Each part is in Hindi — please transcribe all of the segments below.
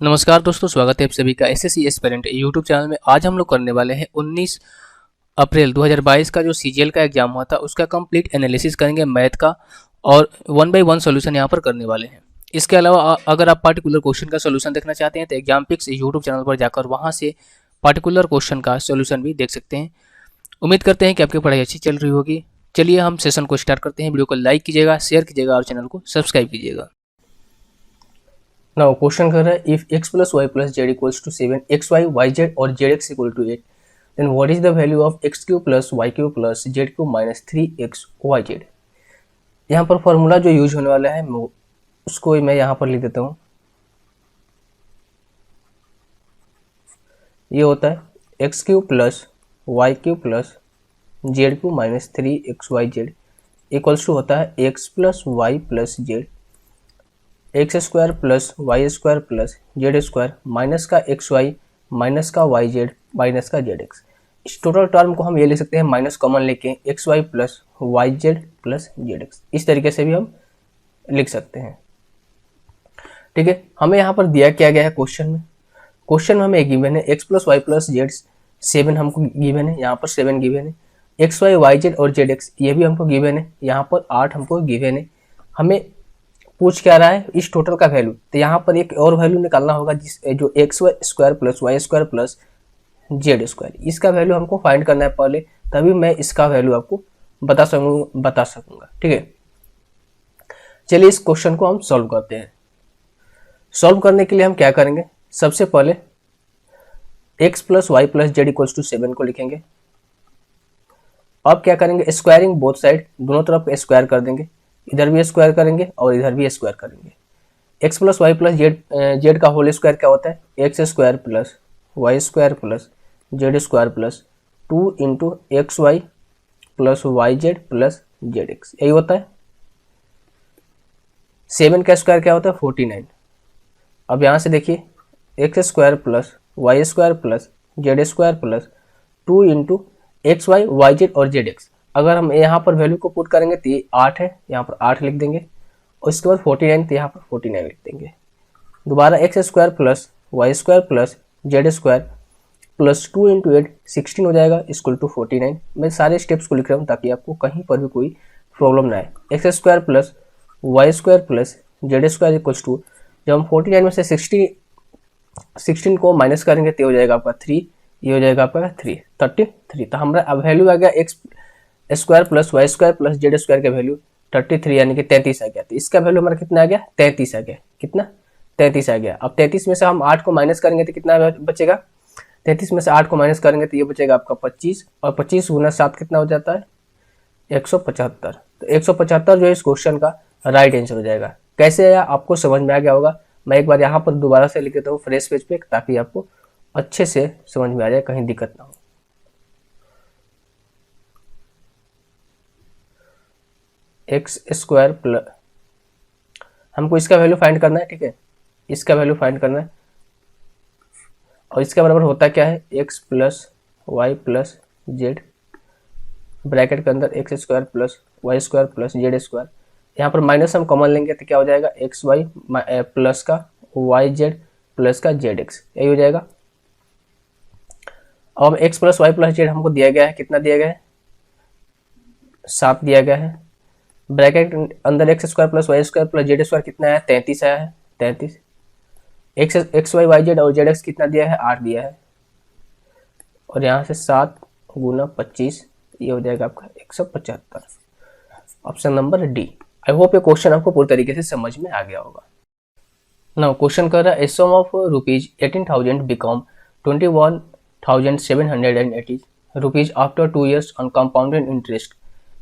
नमस्कार दोस्तों, स्वागत है आप सभी का एसएससी एस्पिरेंट यूट्यूब चैनल में। आज हम लोग करने वाले हैं 19 अप्रैल 2022 का जो सीजीएल का एग्जाम हुआ था उसका कंप्लीट एनालिसिस करेंगे मैथ का, और वन बाय वन सॉल्यूशन यहाँ पर करने वाले हैं। इसके अलावा अगर आप पार्टिकुलर क्वेश्चन का सॉल्यूशन देखना चाहते हैं तो एग्जाम पिक्स यूट्यूब चैनल पर जाकर वहाँ से पार्टिकुलर क्वेश्चन का सॉल्यूशन भी देख सकते हैं। उम्मीद करते हैं कि आपकी पढ़ाई अच्छी चल रही होगी। चलिए हम सेशन को स्टार्ट करते हैं। वीडियो को लाइक कीजिएगा, शेयर कीजिएगा और चैनल को सब्सक्राइब कीजिएगा। नाउ क्वेश्चन कर रहा है, if x plus Y plus Z equals to 7, X Y Y Z और Z X equal to 8, then what is the value of X cube plus Y cube plus Z cube minus 3x Y Z. यहाँ पर फॉर्मूला जो यूज होने वाला है उसको मैं यहाँ पर लिख देता हूँ। ये होता है x cube plus Y cube plus Z cube minus 3x Y z equals to होता है x plus Y plus z x square plus y square plus z square minus का एक्स वाई माइनस का वाई जेड माइनस का जेड एक्स। इस टोटल टर्म को हम ये लिख सकते हैं माइनस कॉमन लेके x y plus y z plus z x. इस तरीके से भी हम लिख सकते हैं। ठीक है, हमें यहाँ पर दिया क्या गया है क्वेश्चन में। क्वेश्चन में हमें गिवन है x plus Y plus z 7 हमको गिवन है, यहाँ पर 7 गिवन है। एक्स वाई वाई जेड और जेड एक्स ये भी हमको गिवन है, यहाँ पर 8 हमको गिवन है। हमें पूछ क्या रहा है इस टोटल का वैल्यू, तो यहाँ पर एक और वैल्यू निकालना होगा जो x y square plus y square plus z square, इसका वैल्यू हमको फाइंड करना है पहले, तभी मैं इसका वैल्यू आपको बता सकूंगा। ठीक है, चलिए इस क्वेश्चन को हम सॉल्व करते हैं। सॉल्व करने के लिए हम क्या करेंगे, सबसे पहले x plus Y plus Z equals to 7 को लिखेंगे। अब क्या करेंगे, स्क्वायरिंग बोथ साइड, दोनों तरफ स्क्वायर कर देंगे, इधर भी स्क्वायर करेंगे और इधर भी स्क्वायर करेंगे। X plus Y plus z का होल स्क्वायर क्या होता है, x square plus y square plus z square plus 2 into x y plus y z plus z x, यही होता है। 7 का स्क्वायर क्या होता है 49। अब यहाँ से देखिए x square plus y square plus z square plus 2 into x Y Y Z और जेड एक्स। अगर हम यहाँ पर वैल्यू को पुट करेंगे तो ये 8 है, यहाँ पर 8 लिख देंगे, और इसके बाद 49 तो यहाँ पर 49 लिख देंगे। दोबारा x square plus y square plus z square plus 2 into 8 16 हो जाएगा इक्वल टू 49। मैं सारे स्टेप्स को लिख रहा हूँ ताकि आपको कहीं पर भी कोई प्रॉब्लम ना आए। X square plus y square plus z square equals to, जब हम 49 में से 16 को माइनस करेंगे तो हो जाएगा आपका 3, ये हो जाएगा आपका 33। तो हमारा अब वैल्यू आ गया x square plus y square plus z square का वैल्यू 33 यानी कि 33 आ गया। तो इसका वैल्यू हमारा कितना आ गया, 33 आ गया। कितना, 33 आ गया। अब 33 में से हम 8 को माइनस करेंगे तो कितना बचेगा, 33 में से 8 को माइनस करेंगे तो ये बचेगा आपका 25, और 25 गुना 7 कितना हो जाता है 175। तो 175 जो है इस क्वेश्चन का राइट आंसर हो जाएगा। कैसे आया आपको समझ में आ गया होगा। मैं एक बार यहाँ पर दोबारा से लिख देता हूँ फ्रेश पेज पे, ताकि आपको अच्छे से समझ में आ जाए, कहीं दिक्कत ना हो। एक्स स्क्वायर प्लस, हमको इसका वैल्यू फाइंड करना है। ठीक है, इसका वैल्यू फाइंड करना है, और इसका बराबर होता क्या है x plus Y plus z, bracket के अंदर x square plus y square plus z square. यहाँ पर माइनस हम कॉमन लेंगे तो क्या हो जाएगा, एक्स वाई प्लस का वाई जेड प्लस का जेड एक्स, यही हो जाएगा। अब x plus Y plus z हमको दिया गया है, कितना दिया गया है 7 दिया गया है। ब्रैकेट अंदर x square plus y square plus z square कितना है 33 आया है, 33। एक्स वाई वाई जेड और जेड एक्स कितना दिया है 8 दिया है, और यहाँ से 7 गुना 25, ये हो जाएगा आपका 175। Option number D. आई होप ये क्वेश्चन आपको पूरी तरीके से समझ में आ गया होगा। नाउ क्वेश्चन कर रहा है, sum of rupees 18,000 become 21,780 rupees after 2 years on compounded interest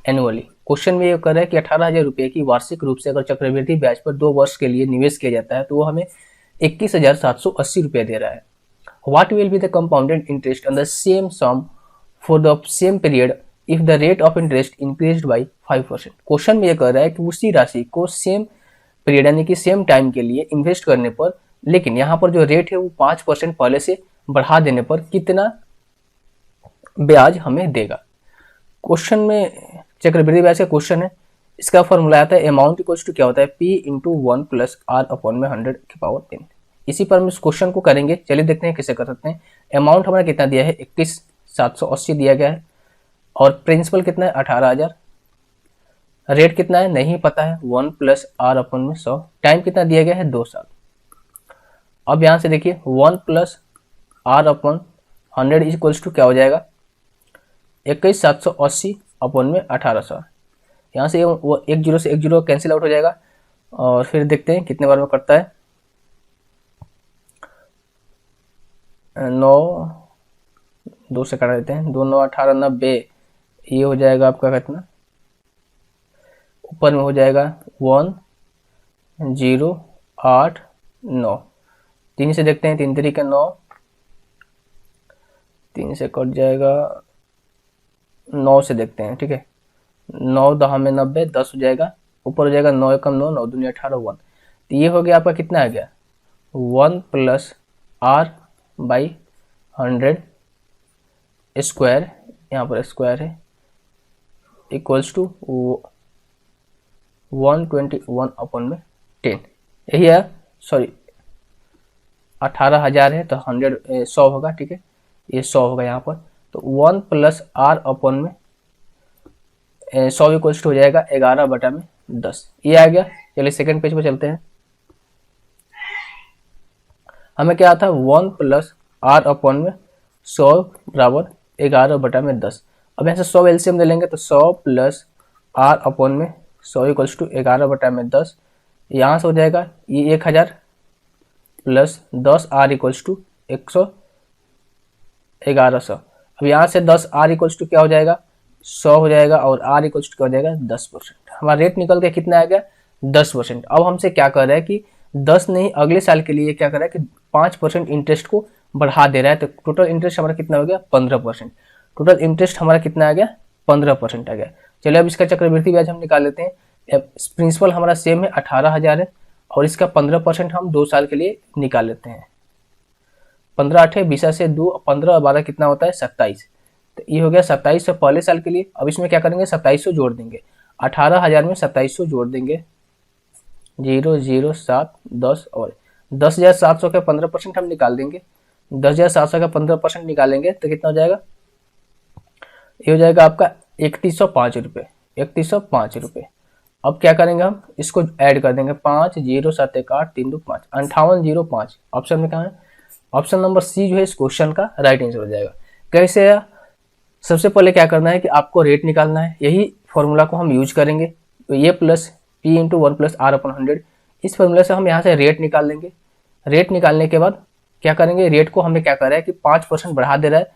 annually. Question में ये कर रहा है कि 18,000 रुपये की वार्षिक रूप से अगर चक्रवृद्धि ब्याज पर 2 वर्ष के लिए निवेश किया जाता है तो वो हमें 21,780 रुपये दे रहा है। What will be the compounded interest on the same sum for the same period if the rate of interest increased by 5%। Question में ये कह रहा है कि उसी राशि को सेम पीरियड यानी कि सेम टाइम के लिए इन्वेस्ट करने पर, लेकिन यहाँ पर जो रेट है वो 5% पहले से बढ़ा देने पर कितना ब्याज हमें देगा। क्वेश्चन में चक्रवृद्धि ब्याज का क्वेश्चन है, इसका फॉर्मूला आता है अमाउंट इक्वल्स टू क्या होता है P into 1 plus R upon में 100 की पावर n। इसी पर हम इस क्वेश्चन को करेंगे। चलिए देखते हैं कैसे कर सकते हैं। अमाउंट हमारा कितना दिया है, 21,780 दिया गया है, और प्रिंसिपल कितना है, 18,000। रेट कितना है नहीं पता है, 1 प्लस आर अपन में 100। टाइम कितना दिया गया है, 2 साल। अब यहाँ से देखिए 1 plus are upon 100 equals to क्या हो जाएगा, 21,780 अपन में 1800। यहाँ से वो एक जीरो से एक जीरो कैंसिल आउट हो जाएगा, और फिर देखते हैं कितने बार में कटता है। 9 2 से काट देते हैं, 2 9 18 90, ये हो जाएगा आपका कितना, ऊपर में हो जाएगा 1 0 8 9। 3 से देखते हैं, 3 3 9, 3 से कट जाएगा, 9 से देखते हैं, ठीक है। 9 10 में 90, 10 हो जाएगा, ऊपर हो जाएगा 9 कम 9, 9 दूनी 18 1। तो ये हो गया आपका कितना आ गया, 1 प्लस आर बाई 100 स्क्वायर, यहाँ पर स्क्वायर है, इक्वल्स टू 121 अपन में 10। यही है, सॉरी 18,000 है तो 100 होगा, ठीक है, ये 100 होगा यहाँ पर। तो 1 प्लस आर अपन में 100 इक्वल्स टू हो जाएगा 11/10, ये आ गया। चलिए सेकंड पेज पे चलते हैं। हमें क्या आता है, 1 प्लस आर अपन में 100 बराबर 11/10। अब यहाँ से 100 एलसीएम ले लेंगे तो 100 प्लस आर अपन में 100 इक्वल्स टू 11/10। यहाँ से हो जाएगा ये 1000 प्लस 10 आर इक्वल्स टू 1100। अब यहाँ से 10 आर इक्वल्स टू क्या हो जाएगा, 100 हो जाएगा, और आर इक्वल्स टू क्या हो जाएगा, 10%। हमारा रेट निकल के कितना आ गया, 10%। अब हमसे क्या कर रहा है कि 10 नहीं, अगले साल के लिए क्या कर रहा है कि 5% इंटरेस्ट को बढ़ा दे रहा है। तो टोटल इंटरेस्ट हमारा कितना हो गया, 15%। टोटल इंटरेस्ट हमारा कितना आ गया, 15% आ गया। चलिए अब इसका चक्रवृद्धि ब्याज हम निकाल लेते हैं। प्रिंसिपल हमारा सेम है, 18,000 है, और इसका 15% हम 2 साल के लिए निकाल लेते हैं। 15 8 20 से 2, 15 12 कितना होता है, 27। तो ये हो गया 2700 पहले साल के लिए। अब इसमें क्या करेंगे, 2700 जोड़ देंगे, 18,000 में 2700 जोड़ देंगे, 0 0 7 10, और 10,700 का 15% हम निकाल देंगे। 10,700 का 15% निकालेंगे तो कितना हो जाएगा, ये हो जाएगा आपका 3105 रुपये, 3105 रुपये। अब क्या करेंगे, हम इसको ऐड कर देंगे, 5 0 7 1 8 3 2 5, 5805। ऑप्शन में कहाँ है, ऑप्शन नंबर सी जो है इस क्वेश्चन का राइट आंसर हो जाएगा। कैसे है, सबसे पहले क्या करना है कि आपको रेट निकालना है, यही फॉर्मूला को हम यूज करेंगे। तो ये plus P into 1 plus are अपन 100, इस फॉर्मूला से हम यहाँ से रेट निकाल लेंगे। रेट निकालने के बाद क्या करेंगे, रेट को हमने क्या करा है कि 5% बढ़ा दे रहा है,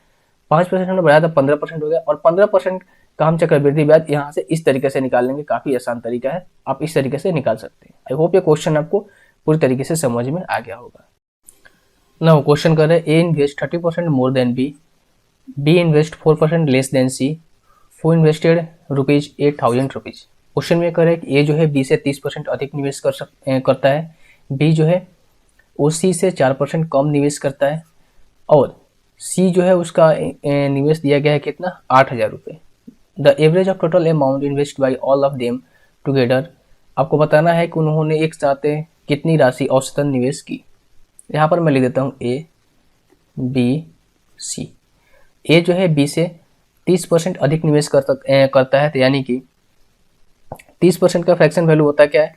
5% हमने बढ़ाया तो 15% हो गया, और 15% का हम चक्रवृद्धि ब्याज यहाँ से इस तरीके से निकाल लेंगे। काफी आसान तरीका है, आप इस तरीके से निकाल सकते हैं। आई होप ये क्वेश्चन आपको पूरी तरीके से समझ में आ गया होगा। नाउ क्वेश्चन कर रहे हैं, A invest 30% more than B, B invest 4% less than C, who invested ₹8,000। Question में कह रहे हैं कि ए जो है बी से 30% अधिक निवेश करता है, बी जो है वो सी से 4% कम निवेश करता है, और सी जो है उसका निवेश दिया गया है कितना, 8,000 रुपये। The average of total amount invest by all of them together, आपको बताना है कि उन्होंने एक साथ कितनी राशि औसतन निवेश की। यहाँ पर मैं लिख देता हूँ ए बी सी। ए जो है बी से 30% अधिक निवेश करता है, तो यानी कि 30% का फ्रैक्शन वैल्यू होता है क्या है,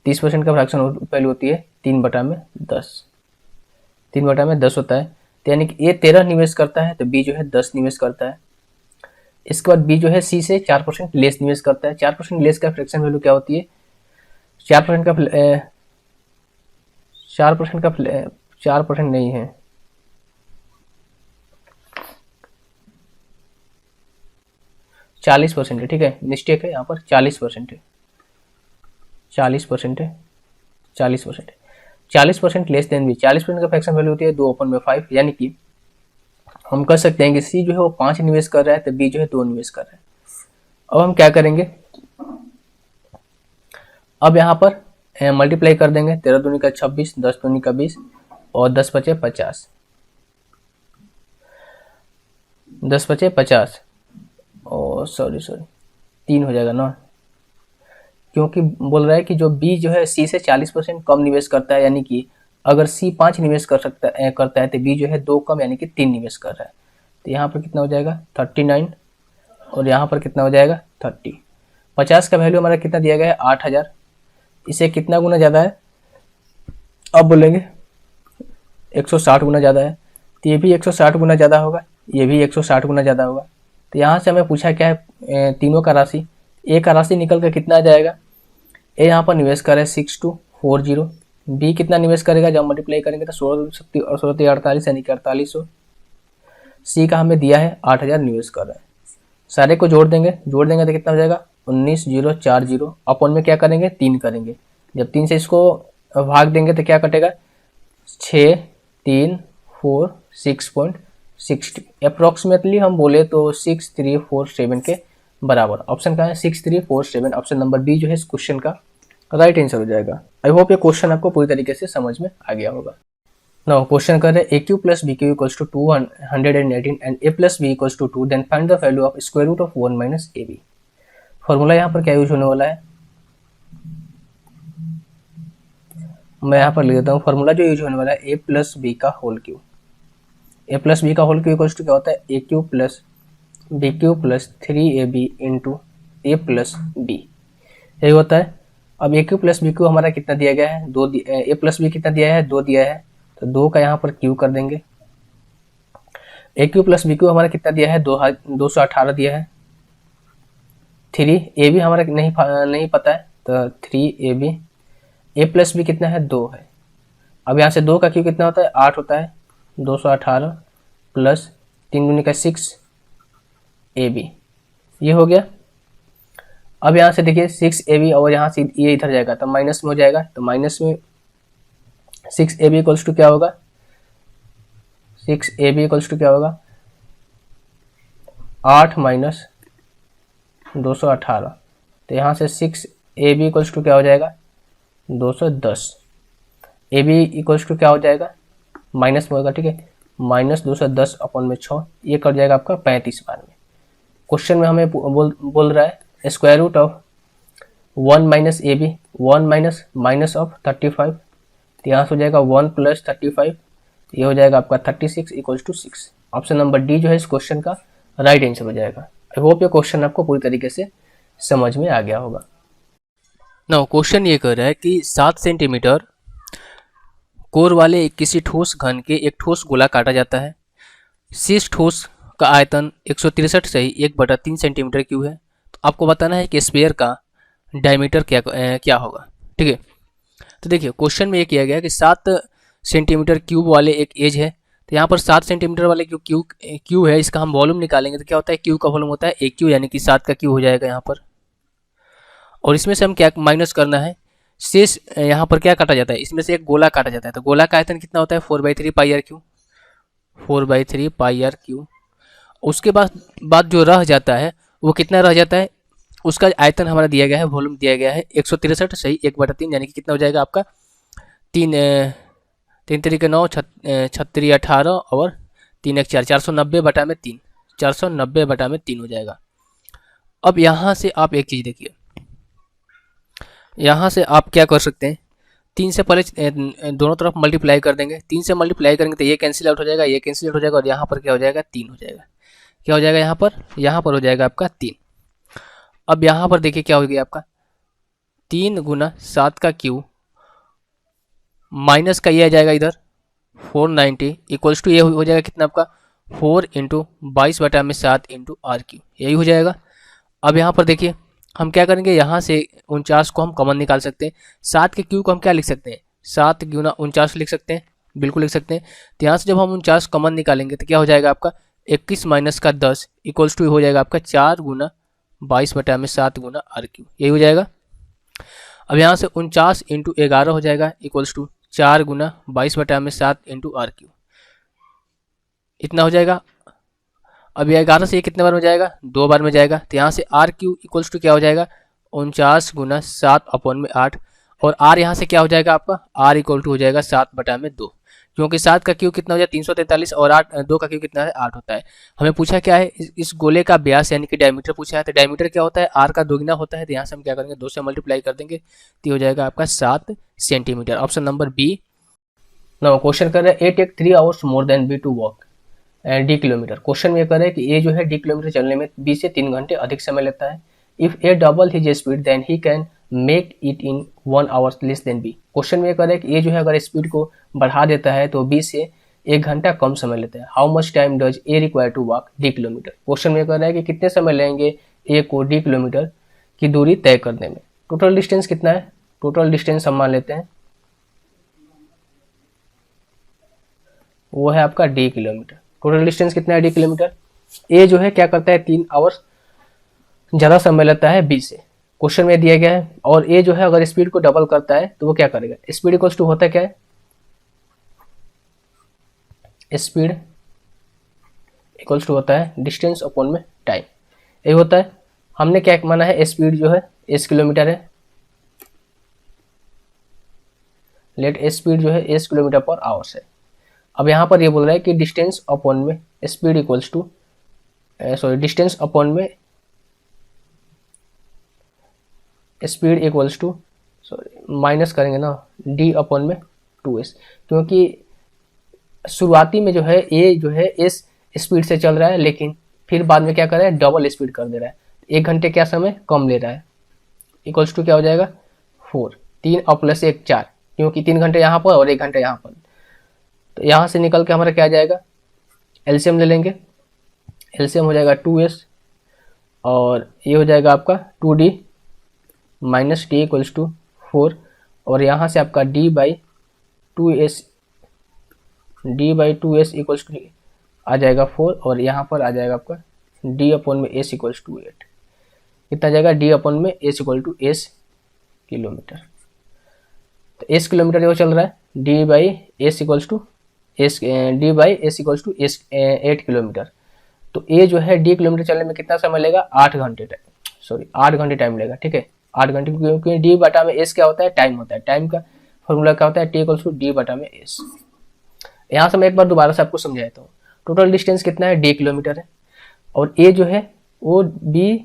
30% का फ्रैक्शन वैल्यू होती है 3/10, 3/10 होता है। तो यानी कि ए 13 निवेश करता है तो बी जो है 10 निवेश करता है। इसके बाद बी जो है सी से 4% लेस निवेश करता है। 4% लेस का फ्रैक्शन वैल्यू क्या होती है, 4% का 4% नहीं है, 40% है, ठीक है, मिस्टेक है यहाँ पर, 40% है, 40% है, 40% है, 40% लेस देन बी। 40% का फ्रैक्शन वैल्यू होती है 2/5, यानी कि हम कह सकते हैं कि सी जो है वो 5 निवेश कर रहा है तो बी जो है 2 निवेश कर रहा है। अब हम क्या करेंगे, अब यहाँ पर मल्टीप्लाई कर देंगे, 13 दूनी का 26, 10 दूनी का 20, और 10 बचे 50, 10 बचे 50, और सॉरी 3 हो जाएगा ना, क्योंकि बोल रहा है कि जो बी जो है सी से 40% कम निवेश करता है, यानी कि अगर सी 5 निवेश करता है तो बी जो है 2 कम यानी कि 3 निवेश कर रहा है। तो यहाँ पर कितना हो जाएगा 39 और यहाँ पर कितना हो जाएगा 30। 50 का वैल्यू हमारा कितना दिया गया है 8000, इसे कितना गुना ज़्यादा है अब बोलेंगे 160 गुना ज़्यादा है, तो ये भी 160 गुना ज़्यादा होगा, ये भी 160 गुना ज़्यादा होगा। तो यहाँ से हमें पूछा क्या है तीनों का राशि, ए का राशि निकल कर कितना आ जाएगा, ए यहाँ पर निवेश कर रहा है 6240, बी कितना निवेश करेगा जब मल्टीप्लाई करेंगे तो 16 और 16 48 यानी कि 4800, सी का हमें दिया है 8000 निवेश कर रहा है। सारे को जोड़ देंगे तो कितना हो जाएगा 19040, अपन में क्या करेंगे 3 करेंगे, जब 3 से इसको भाग देंगे तो क्या कटेगा 6 3 4 6.60, अप्रोक्सीमेटली हम बोले तो 6347 के बराबर। ऑप्शन का है 6347, ऑप्शन नंबर बी जो है इस क्वेश्चन का राइट आंसर हो जाएगा। आई होप ये क्वेश्चन आपको पूरी तरीके से समझ में आ गया होगा। नाउ क्वेश्चन कर रहे हैं A cube plus B cube equals to 218 and A plus B equals to 2, then find the value of square root of 1 minus A B. Formula यहाँ पर क्या यूज होने वाला है, मैं यहाँ पर लिख देता हूँ। फॉर्मूला जो यूज होने वाला है ए प्लस बी का whole cube, A plus B का होल क्यू इक्वल्स टू क्या होता है A cube plus B cube plus 3ab into A plus B, यही होता है। अब A cube plus B cube हमारा कितना दिया गया है 2, ए प्लस बी कितना दिया है 2 दिया है, तो 2 का यहाँ पर क्यू कर देंगे। ए क्यू प्लस बी क्यू हमारा कितना दिया है 218 दिया है। 3 ए बी हमारा नहीं पता है, तो 3ab, ए प्लस बी कितना है 2 है। अब यहाँ से 2 का क्यू कितना होता है 8 होता है, 218 प्लस 3 दूनी का 6 ab, ये हो गया। अब यहाँ से देखिए 6ab और यहाँ से ये इधर जाएगा तो माइनस में हो जाएगा, तो माइनस में 6ab इक्वल्स टू क्या होगा 6ab इक्वल्स टू क्या होगा 8 माइनस 218, तो यहाँ से 6ab इक्वल्स टू क्या हो जाएगा 210, ab इक्वल्स टू क्या हो जाएगा माइनस में होगा, ठीक है, माइनस 210 अपन में 6, ये कर जाएगा आपका 35 बार में। क्वेश्चन में हमें बोल रहा है square root of 1 minus A b, 1 minus minus of 35, तो यहाँ से हो जाएगा 1 प्लस 35, ये हो जाएगा आपका 36 equals to 6। Option number D जो है इस क्वेश्चन का राइट आंसर हो जाएगा। आई होप ये क्वेश्चन आपको पूरी तरीके से समझ में आ गया होगा। नाउ क्वेश्चन ये कर रहा है कि 7 सेंटीमीटर कोर वाले किसी ठोस घन के एक ठोस गोला काटा जाता है। शीर्ष ठोस का आयतन 163 से 1/3 सेंटीमीटर क्यूब है। तो आपको बताना है कि स्फीयर का डायमीटर क्या होगा, ठीक है। तो देखिए क्वेश्चन में ये किया गया कि 7 सेंटीमीटर क्यूब वाले एक एज है, तो यहाँ पर 7 सेंटीमीटर वाले क्यू है, इसका हम वॉल्यूम निकालेंगे तो क्या होता है क्यू का वॉल्यूम होता है ए क्यू, यानी कि 7 का क्यू हो जाएगा यहाँ पर। और इसमें से हम क्या माइनस करना है, शेष यहाँ पर क्या काटा जाता है, इसमें से एक गोला काटा जाता है, तो गोला का आयतन कितना होता है 4/3 pi R cube, 4/3 pi R cube. उसके बाद जो रह जाता है वो कितना रह जाता है, उसका आयतन हमारा दिया गया है, वॉल्यूम दिया गया है 163 सही 1/3, यानी कि कितना हो जाएगा आपका 3 3 9 36 18 और 3 1 4 490/3, 490/3 हो जाएगा। अब यहाँ से आप एक चीज़ देखिए, यहाँ से आप क्या कर सकते हैं, 3 से पहले दोनों तरफ मल्टीप्लाई कर देंगे, 3 से मल्टीप्लाई करेंगे तो ये कैंसिल आउट हो जाएगा, ये कैंसिल आउट हो जाएगा, और यहाँ पर क्या हो जाएगा 3 हो जाएगा। क्या हो जाएगा यहाँ पर हो जाएगा आपका 3। अब यहाँ पर देखिए क्या हो गया आपका 3 गुना 7 का क्यू माइनस का ये आ जाएगा इधर 490 इक्वल्स टू ये हो जाएगा कितना आपका 4 इंटू 22/7 इंटू आर क्यू, यही हो जाएगा। अब यहाँ पर देखिए हम क्या करेंगे, यहाँ से 49 को हम कॉमन निकाल सकते हैं, 7 के क्यू को हम क्या लिख सकते हैं 7 गुना 49 लिख सकते हैं, बिल्कुल लिख सकते हैं। तो यहाँ से जब हम 49 कॉमन निकालेंगे तो क्या हो जाएगा आपका 21 माइनस का 10 इक्वल्स टू हो जाएगा आपका 4 गुना 22/7 गुना आर क्यू, यही हो जाएगा। अब यहाँ से 49 इंटू 11 हो जाएगा इक्वल्स टू 4 गुना 22/7 इंटू आर क्यू, इतना हो जाएगा। अब ये 11 से ये कितने बार में जाएगा 2 बार में जाएगा, तो यहाँ से आर क्यू इक्वल्स टू क्या हो जाएगा 49 गुना 7/8, और आर यहाँ से क्या हो जाएगा आपका आर इक्वल टू हो जाएगा 7/2, क्योंकि 7 का क्यू कितना हो जाए 343 और 2 का क्यू कितना है 8 होता है। हमें पूछा क्या है इस गोले का व्यास यानी कि डायमीटर पूछा है, तो डायमीटर क्या होता है आर का 2 गुना होता है, तो यहाँ से हम क्या करेंगे 2 से मल्टीप्लाई कर देंगे, तो हो जाएगा आपका 7 centimetre. Option number B now question कर रहा है A take 3 hours more than B to walk D kilometre. Question में ये कर रहा है कि ए जो है डी किलोमीटर चलने में बी से 3 घंटे अधिक समय लेता है। If A double his speed then he can make it in 1 hours less than B. Question में ये कर रहा है कि ए जो है अगर स्पीड को बढ़ा देता है तो बी से 1 घंटा कम समय लेता है। How much time does a require to walk D kilometre. Question में ये कर रहा है कि कितने समय लेंगे ए को डी किलोमीटर की दूरी तय करने में। टोटल डिस्टेंस कितना है, टोटल डिस्टेंस हम मान लेते हैं वो है आपका डी किलोमीटर। टोटल डिस्टेंस कितना है डी किलोमीटर। ए जो है क्या करता है 3 आवर्स ज़्यादा समय लेता है बी से, क्वेश्चन में दिया गया है। और ए जो है अगर स्पीड को डबल करता है तो वो क्या करेगा, स्पीड इक्वल्स टू होता है क्या है, स्पीड इक्वल्स टू होता है डिस्टेंस अपॉन में टाइम, ये होता है। हमने क्या माना है, स्पीड जो है एस किलोमीटर है, लेट स्पीड जो है एस किलोमीटर पर आवर्स है। अब यहाँ पर ये बोल रहा है कि डिस्टेंस अपॉन में speed equals to distance upon में स्पीड इक्वल्स टू माइनस करेंगे ना डी अपॉन में 2s, क्योंकि शुरुआती में जो है ए जो है एस स्पीड से चल रहा है लेकिन फिर बाद में क्या कर रहा है डबल स्पीड कर दे रहा है, 1 घंटे क्या समय कम ले रहा है। इक्वल्स टू क्या हो जाएगा 4, 3 और प्लस 1 4, क्योंकि 3 घंटे यहाँ पर और 1 घंटा यहाँ पर। तो यहाँ से निकल के हमारा क्या आ जाएगा, एलसीएम ले लेंगे, एलसीएम हो जाएगा 2s और ये हो जाएगा आपका 2d minus D equals to 4, और यहाँ से आपका d by 2s equals to आ जाएगा 4, और यहाँ पर आ जाएगा आपका d अपॉन में s इक्वल्स टू 8। कितना जाएगा d अपॉन में s equal to s kilometre. तो s किलोमीटर जो चल रहा है d by s equals to 8 kilometre. तो a जो है d किलोमीटर चलने में कितना समय लेगा, 8 घंटे टाइम लेगा, ठीक है 8 घंटे, क्योंकि d बटा में s क्या होता है, टाइम होता है। टाइम का फॉर्मूला क्या होता है, t इक्वल्स टू d बटा में s। यहाँ से मैं एक बार दोबारा से आपको समझाता हूँ। टोटल डिस्टेंस कितना है, d किलोमीटर है, और a जो है वो b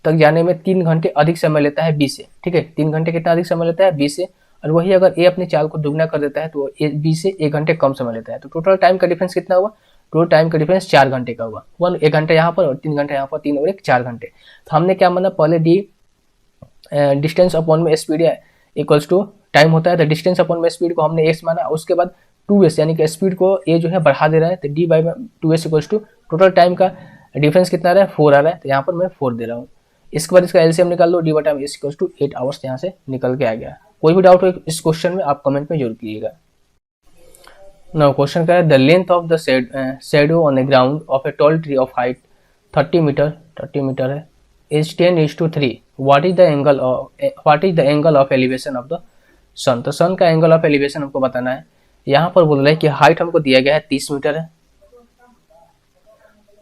तक जाने में 3 घंटे अधिक समय लेता है b से, ठीक है 3 घंटे कितना अधिक समय लेता है b से, और वही अगर a अपने चाल को दुगना कर देता है तो b से 1 घंटे कम समय लेता है। तो टोटल टाइम का डिफरेंस कितना हुआ, टोटल टाइम का डिफरेंस 4 घंटे का हुआ। 1 घंटा यहाँ पर और 3 घंटा यहाँ पर, 3 और 1 4 घंटे। तो हमने क्या माना, पहले d डिस्टेंस अपॉन में स्पीड इक्वल्स टू टाइम होता है, तो डिस्टेंस अपॉन में स्पीड को हमने x माना, उसके बाद 2s यानी कि स्पीड को a जो है बढ़ा दे रहा है, तो d by 2s equals to total time का डिफरेंस कितना आ रहा है 4 आ रहा है, तो यहाँ पर मैं 4 दे रहा हूँ। इसके बाद इसका एलसीएम निकाल लो, d बटा में s इक्वल्स टू 8 आवर्स यहाँ से निकल के आ गया। कोई भी डाउट हो इस क्वेश्चन में आप कमेंट में जरूर कीजिएगा। नाउ क्वेश्चन का है the length of the shadow on the ground of a tall tree of height 30 metre है is 10:3। What is the angle of elevation of the sun. तो सन का एंगल ऑफ एलिवेशन हमको बताना है। यहाँ पर बोल रहा है कि हाइट हमको दिया गया है 30 मीटर है,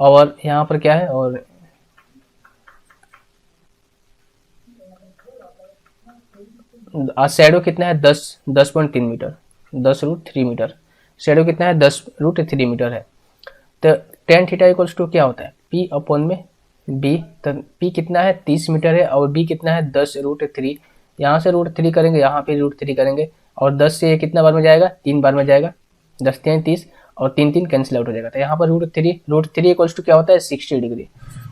और यहाँ पर क्या है, और शैडो कितना है 10.3 मीटर, 10√3 मीटर। शैडो कितना है 10√3 मीटर है। तो टेन थीटा इक्वल्स टू क्या होता है, p अपॉन में b। तो p कितना है 30 मीटर है और b कितना है 10√3। यहाँ से √3 करेंगे, यहाँ पे √3 करेंगे, और 10 से कितना बार में जाएगा, 3 बार में जाएगा, 10 3 30 और 3 3 कैंसिल आउट हो जाएगा। तो यहाँ पर √3 इक्वल्स टू क्या होता है 60 डिग्री।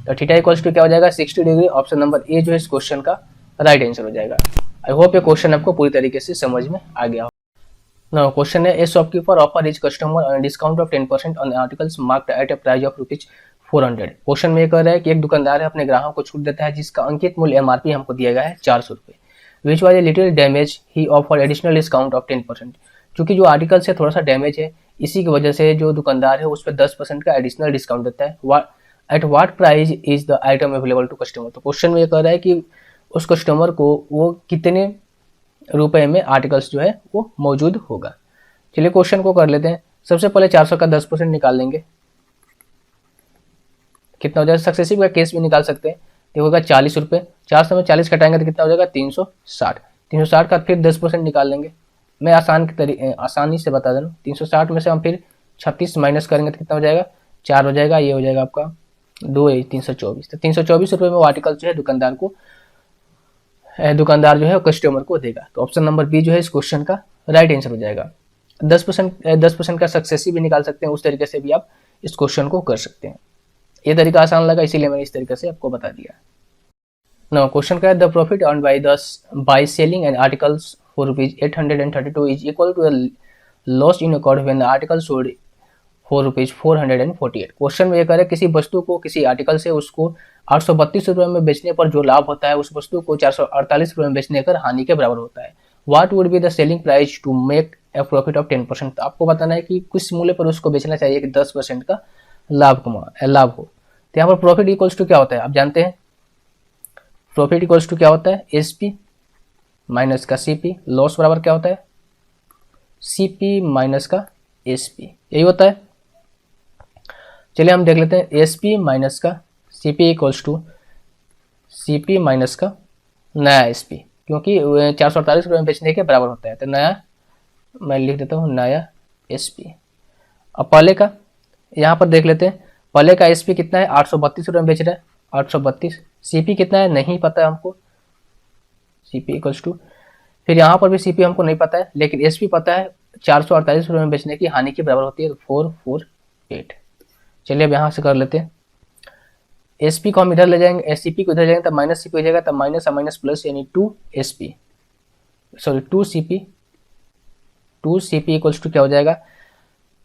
तो थीटा इक्वल्स टू क्या हो जाएगा 60 डिग्री। ऑप्शन नंबर ए जो है इस क्वेश्चन का राइट आंसर हो जाएगा। आई होप ये क्वेश्चन आपको पूरी तरीके से समझ में आ गया हो। नाउ क्वेश्चन है ए shopkeeper offer his customer discount of 10% on articles marked at a price of ₹400। Question में ये कह रहा है कि एक दुकानदार है अपने ग्राहक को छूट देता है जिसका अंकित मूल्य एमआरपी हमको दिया गया है 400 रुपये। Which was a little damage he offer additional discount of 10%। क्योंकि जो आर्टिकल से थोड़ा सा डैमेज है, इसी की वजह से जो दुकानदार है उस पर 10% का एडिशनल डिस्काउंट देता है। At what price is the item available to customer. तो क्वेश्चन में ये कह रहा है कि उस कस्टमर को वो कितने रुपए में आर्टिकल्स जो है वो मौजूद होगा। चलिए क्वेश्चन को कर लेते हैं। सबसे पहले 400 का 10% निकाल लेंगे, कितना हो जाएगा, सक्सेसिव का केस भी निकाल सकते हैं, तो होगा 40 रुपये। 400 में 40 घटाएंगे तो कितना हो जाएगा 360। 360 का फिर 10% निकाल लेंगे। मैं आसानी से बता दे रहा हूँ। 360 में से हम फिर 36 माइनस करेंगे तो कितना हो जाएगा 4 हो जाएगा। ये हो जाएगा आपका 2 324। तो 324 रुपये में वो आर्टिकल जो है दुकानदार जो है कस्टमर को देगा। तो ऑप्शन नंबर बी जो है इस क्वेश्चन का राइट आंसर हो जाएगा। 10% का सक्सेसिव भी निकाल सकते हैं। उस तरीके से भी आप इस क्वेश्चन को कर सकते हैं। ये तरीका आसान लगा इसीलिए मैंने इस तरीके से आपको बता दिया। नाउ क्वेश्चन का है the profit earn by selling an articles for ₹832 is equal to the loss in account when the article sold for ₹448। Question में ये कह रहे किसी वस्तु को किसी आर्टिकल से उसको 832 रुपये में बेचने पर जो लाभ होता है उस वस्तु को 448 रुपये में बेचने पर हानि के बराबर होता है। What would be the selling price to make a profit of 10%। तो आपको बताना है कि किस मूल्य पर उसको बेचना चाहिए कि 10% का लाभ हो। तो यहाँ पर प्रॉफिट इक्वल्स टू क्या होता है आप जानते हैं। प्रॉफिट इक्वल्स टू क्या होता है एसपी माइनस का सीपी। लॉस बराबर क्या होता है सीपी माइनस का एसपी, यही होता है। चलिए हम देख लेते हैं एसपी माइनस का CP equals to CP minus का नया एसपी, क्योंकि 448 रुपये में बेचने के बराबर होता है। तो नया मैं लिख देता हूँ नया एसपी। अब पहले का यहाँ पर देख लेते हैं, पहले का एसपी कितना है 832 रुपये में बेच रहा है 832। सीपी कितना है नहीं पता है हमको, सीपी इक्वल्स टू, फिर यहाँ पर भी सीपी हमको नहीं पता है लेकिन एसपी पता है 448 रुपये में बेचने की हानि के बराबर होती है 448। चलिए अब यहाँ से कर लेते हैं। एसपी को हम इधर ले जाएंगे, एससीपी को इधर जाएंगे तब माइनस सीपी हो जाएगा, तब माइनस माइनस प्लस यानी 2 सीपी इक्वल्स टू क्या हो जाएगा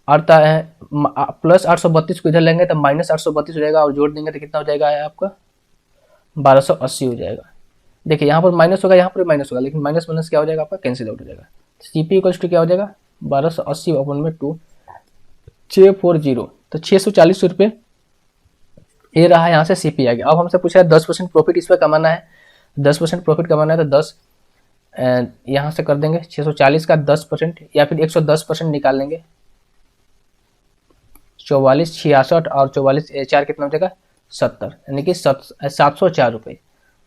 प्लस 832 को इधर लेंगे तब माइनस 832 हो जाएगा और जोड़ देंगे तो कितना हो जाएगा आपका 1280 हो जाएगा। देखिए यहाँ पर माइनस होगा यहाँ पर माइनस होगा लेकिन माइनस माइनस क्या हो जाएगा आपका कैंसिल आउट हो जाएगा। सीपी इक्वल्स टू क्या हो जाएगा 1280 अपन में 2 640, तो 640 रुपये ये रहा यहाँ से सीपी आ गया। अब हमसे पूछा है 10% प्रॉफिट इस पर कमाना है, 10% प्रॉफिट कमाना है तो 10 यहाँ से कर देंगे 640 का 10% या फिर 110% निकाल लेंगे 44 66 और 44 4 कितना हो जाएगा 70, यानी कि 704 रुपये।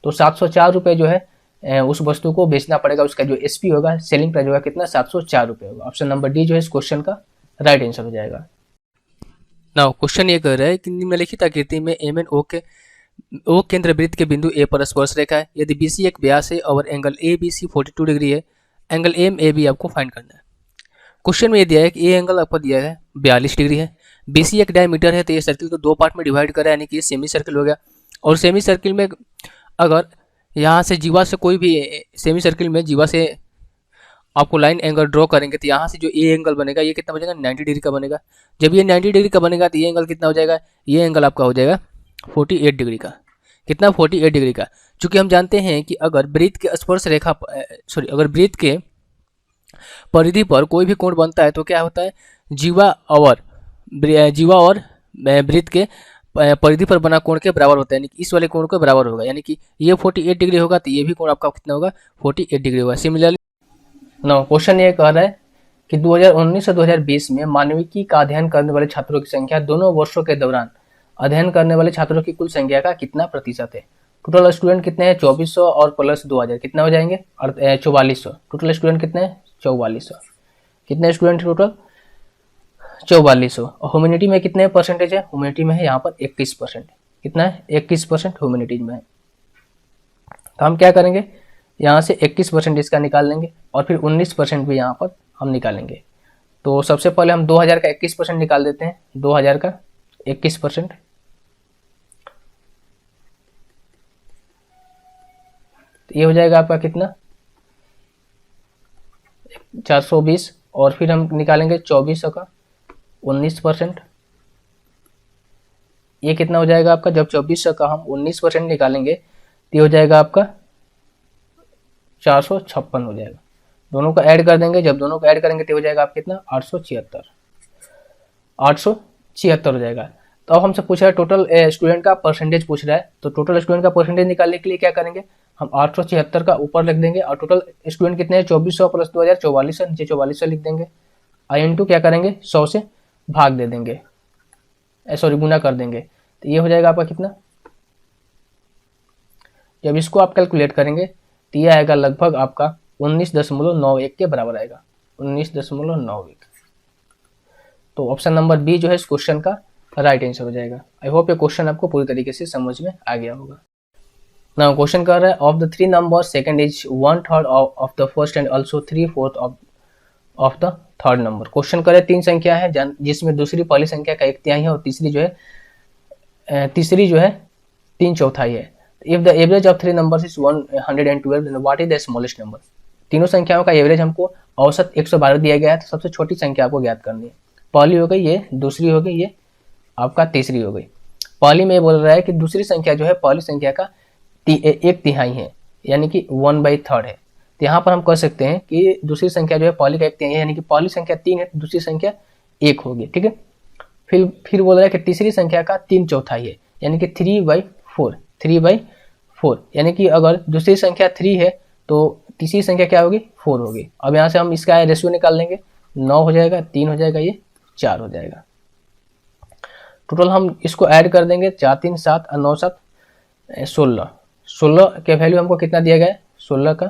तो 704 रुपये जो है उस वस्तु को बेचना पड़ेगा, उसका जो एसपी होगा सेलिंग प्राइस होगा कितना 704 रुपये होगा। ऑप्शन नंबर डी जो है इस क्वेश्चन का राइट आंसर हो जाएगा। नाउ क्वेश्चन ये कह रहा है कि निम्नलिखित आकृति में एम एन ओ केंद्र वृत्त के बिंदु ए पर स्पर्श रेखा है। यदि बीसी एक व्यास है और angle A B C 42 degree है, एंगल एम ए बी आपको फाइंड करना है। क्वेश्चन में ये दिया है कि ए एंगल आपको दिया है 42 डिग्री है, बीसी एक डायमीटर है, तो ये सर्किल को 2 पार्ट में डिवाइड करा है यानी कि ये सेमी सर्किल हो गया। और सेमी सर्किल में अगर यहाँ से जीवा से कोई भी सेमी सर्किल में जीवा से आपको लाइन एंगल ड्रॉ करेंगे तो यहाँ से जो ए एंगल बनेगा ये कितना बनेगा 90 डिग्री का बनेगा। जब ये 90 डिग्री का बनेगा तो ये एंगल कितना हो जाएगा, ये एंगल आपका हो जाएगा 48 डिग्री का। कितना 48 डिग्री का। चूंकि हम जानते हैं कि अगर वृत्त के स्पर्श रेखा अगर वृत्त के परिधि पर कोई भी कोण बनता है तो क्या होता है जीवा और वृत्त के परिधि पर बना कोण के बराबर होता है, यानी कि इस वाले कोण के बराबर होगा, यानी कि ये 48 डिग्री होगा तो ये भी कोण आपका कितना होगा 48 डिग्री होगा। सिमिलरली नो क्वेश्चन ये कह रहा है कि 2019 से 2020 में मानविकी का अध्ययन करने वाले छात्रों की संख्या दोनों वर्षों के दौरान अध्ययन करने वाले छात्रों की कुल संख्या का कितना प्रतिशत है। टोटल स्टूडेंट कितने हैं 2400 और प्लस 2000 कितना हो जाएंगे 4400। टोटल स्टूडेंट कितने हैं 4400। कितने स्टूडेंट टोटल 4400। और ह्यूमैनिटी में कितने परसेंटेज है, ह्यूमैनिटी में है यहाँ पर 21%। कितना है 21% ह्यूमैनिटीज में है। तो हम क्या करेंगे यहाँ से 21% इसका निकाल लेंगे और फिर 19% भी यहाँ पर हम निकालेंगे। तो सबसे पहले हम 2000 का 21% निकाल देते हैं, 2000 का 21%। तो ये हो जाएगा आपका कितना 420 और फिर हम निकालेंगे 2400 का 19%। ये कितना हो जाएगा आपका, जब 2400 का हम 19% निकालेंगे तो ये हो जाएगा आपका 456 हो जाएगा। दोनों को ऐड कर देंगे, जब दोनों को ऐड करेंगे तो हो जाएगा आपका कितना 876 हो जाएगा। तो अब हमसे पूछ रहा है टोटल स्टूडेंट का परसेंटेज पूछ रहा है, तो टोटल स्टूडेंट का परसेंटेज निकालने के लिए क्या करेंगे हम 876 का ऊपर लिख देंगे और टोटल स्टूडेंट कितने हैं 2400 प्लस 2000 4400, नीचे 4400 लिख देंगे। आई इंटू क्या करेंगे 100 से भाग दे देंगे, सॉरी गुना कर देंगे। तो ये हो जाएगा आपका कितना, जब इसको आप कैलकुलेट करेंगे तो ये आएगा लगभग आपका 19.91 के बराबर आएगा 19.91। तो ऑप्शन नंबर बी जो है इस क्वेश्चन का राइट आंसर हो जाएगा। आई होप ये क्वेश्चन आपको पूरी तरीके से समझ में आ गया होगा। नाउ क्वेश्चन कर रहा है of the 3 number second is 1/3 of the first and also 3/4 of the third number. Question करे 3 संख्या है जिसमें दूसरी पहली संख्या का 1/3 है और तीसरी जो है 3/4 है। If the average of 3 numbers is 112 then what is the smallest number. तीनों संख्याओं का एवरेज हमको औसत 112 दिया गया है, तो सबसे छोटी संख्या आपको ज्ञात करनी है। पहली हो गई ये, दूसरी हो गई ये, आपका तीसरी हो गई। पहली में बोल रहा है कि दूसरी संख्या जो है पहली संख्या का 1/3 है, यानी कि 1/3 है। तो यहाँ पर हम कह सकते हैं कि दूसरी संख्या जो है पहली का 1/3 है, यानी कि पहली संख्या 3 है तो दूसरी संख्या 1 होगी, ठीक है। फिर बोल रहा है कि तीसरी संख्या का 3/4 है, यानी कि 3/4, यानी कि अगर दूसरी संख्या 3 है तो तीसरी संख्या क्या होगी, 4 होगी। अब यहाँ से हम इसका रेशियो निकाल लेंगे, 9 हो जाएगा, 3 हो जाएगा, ये 4 हो जाएगा। टोटल हम इसको ऐड कर देंगे, 4 3 7 और 9 7 16। 16 के वैल्यू हमको कितना दिया गया है, 16 का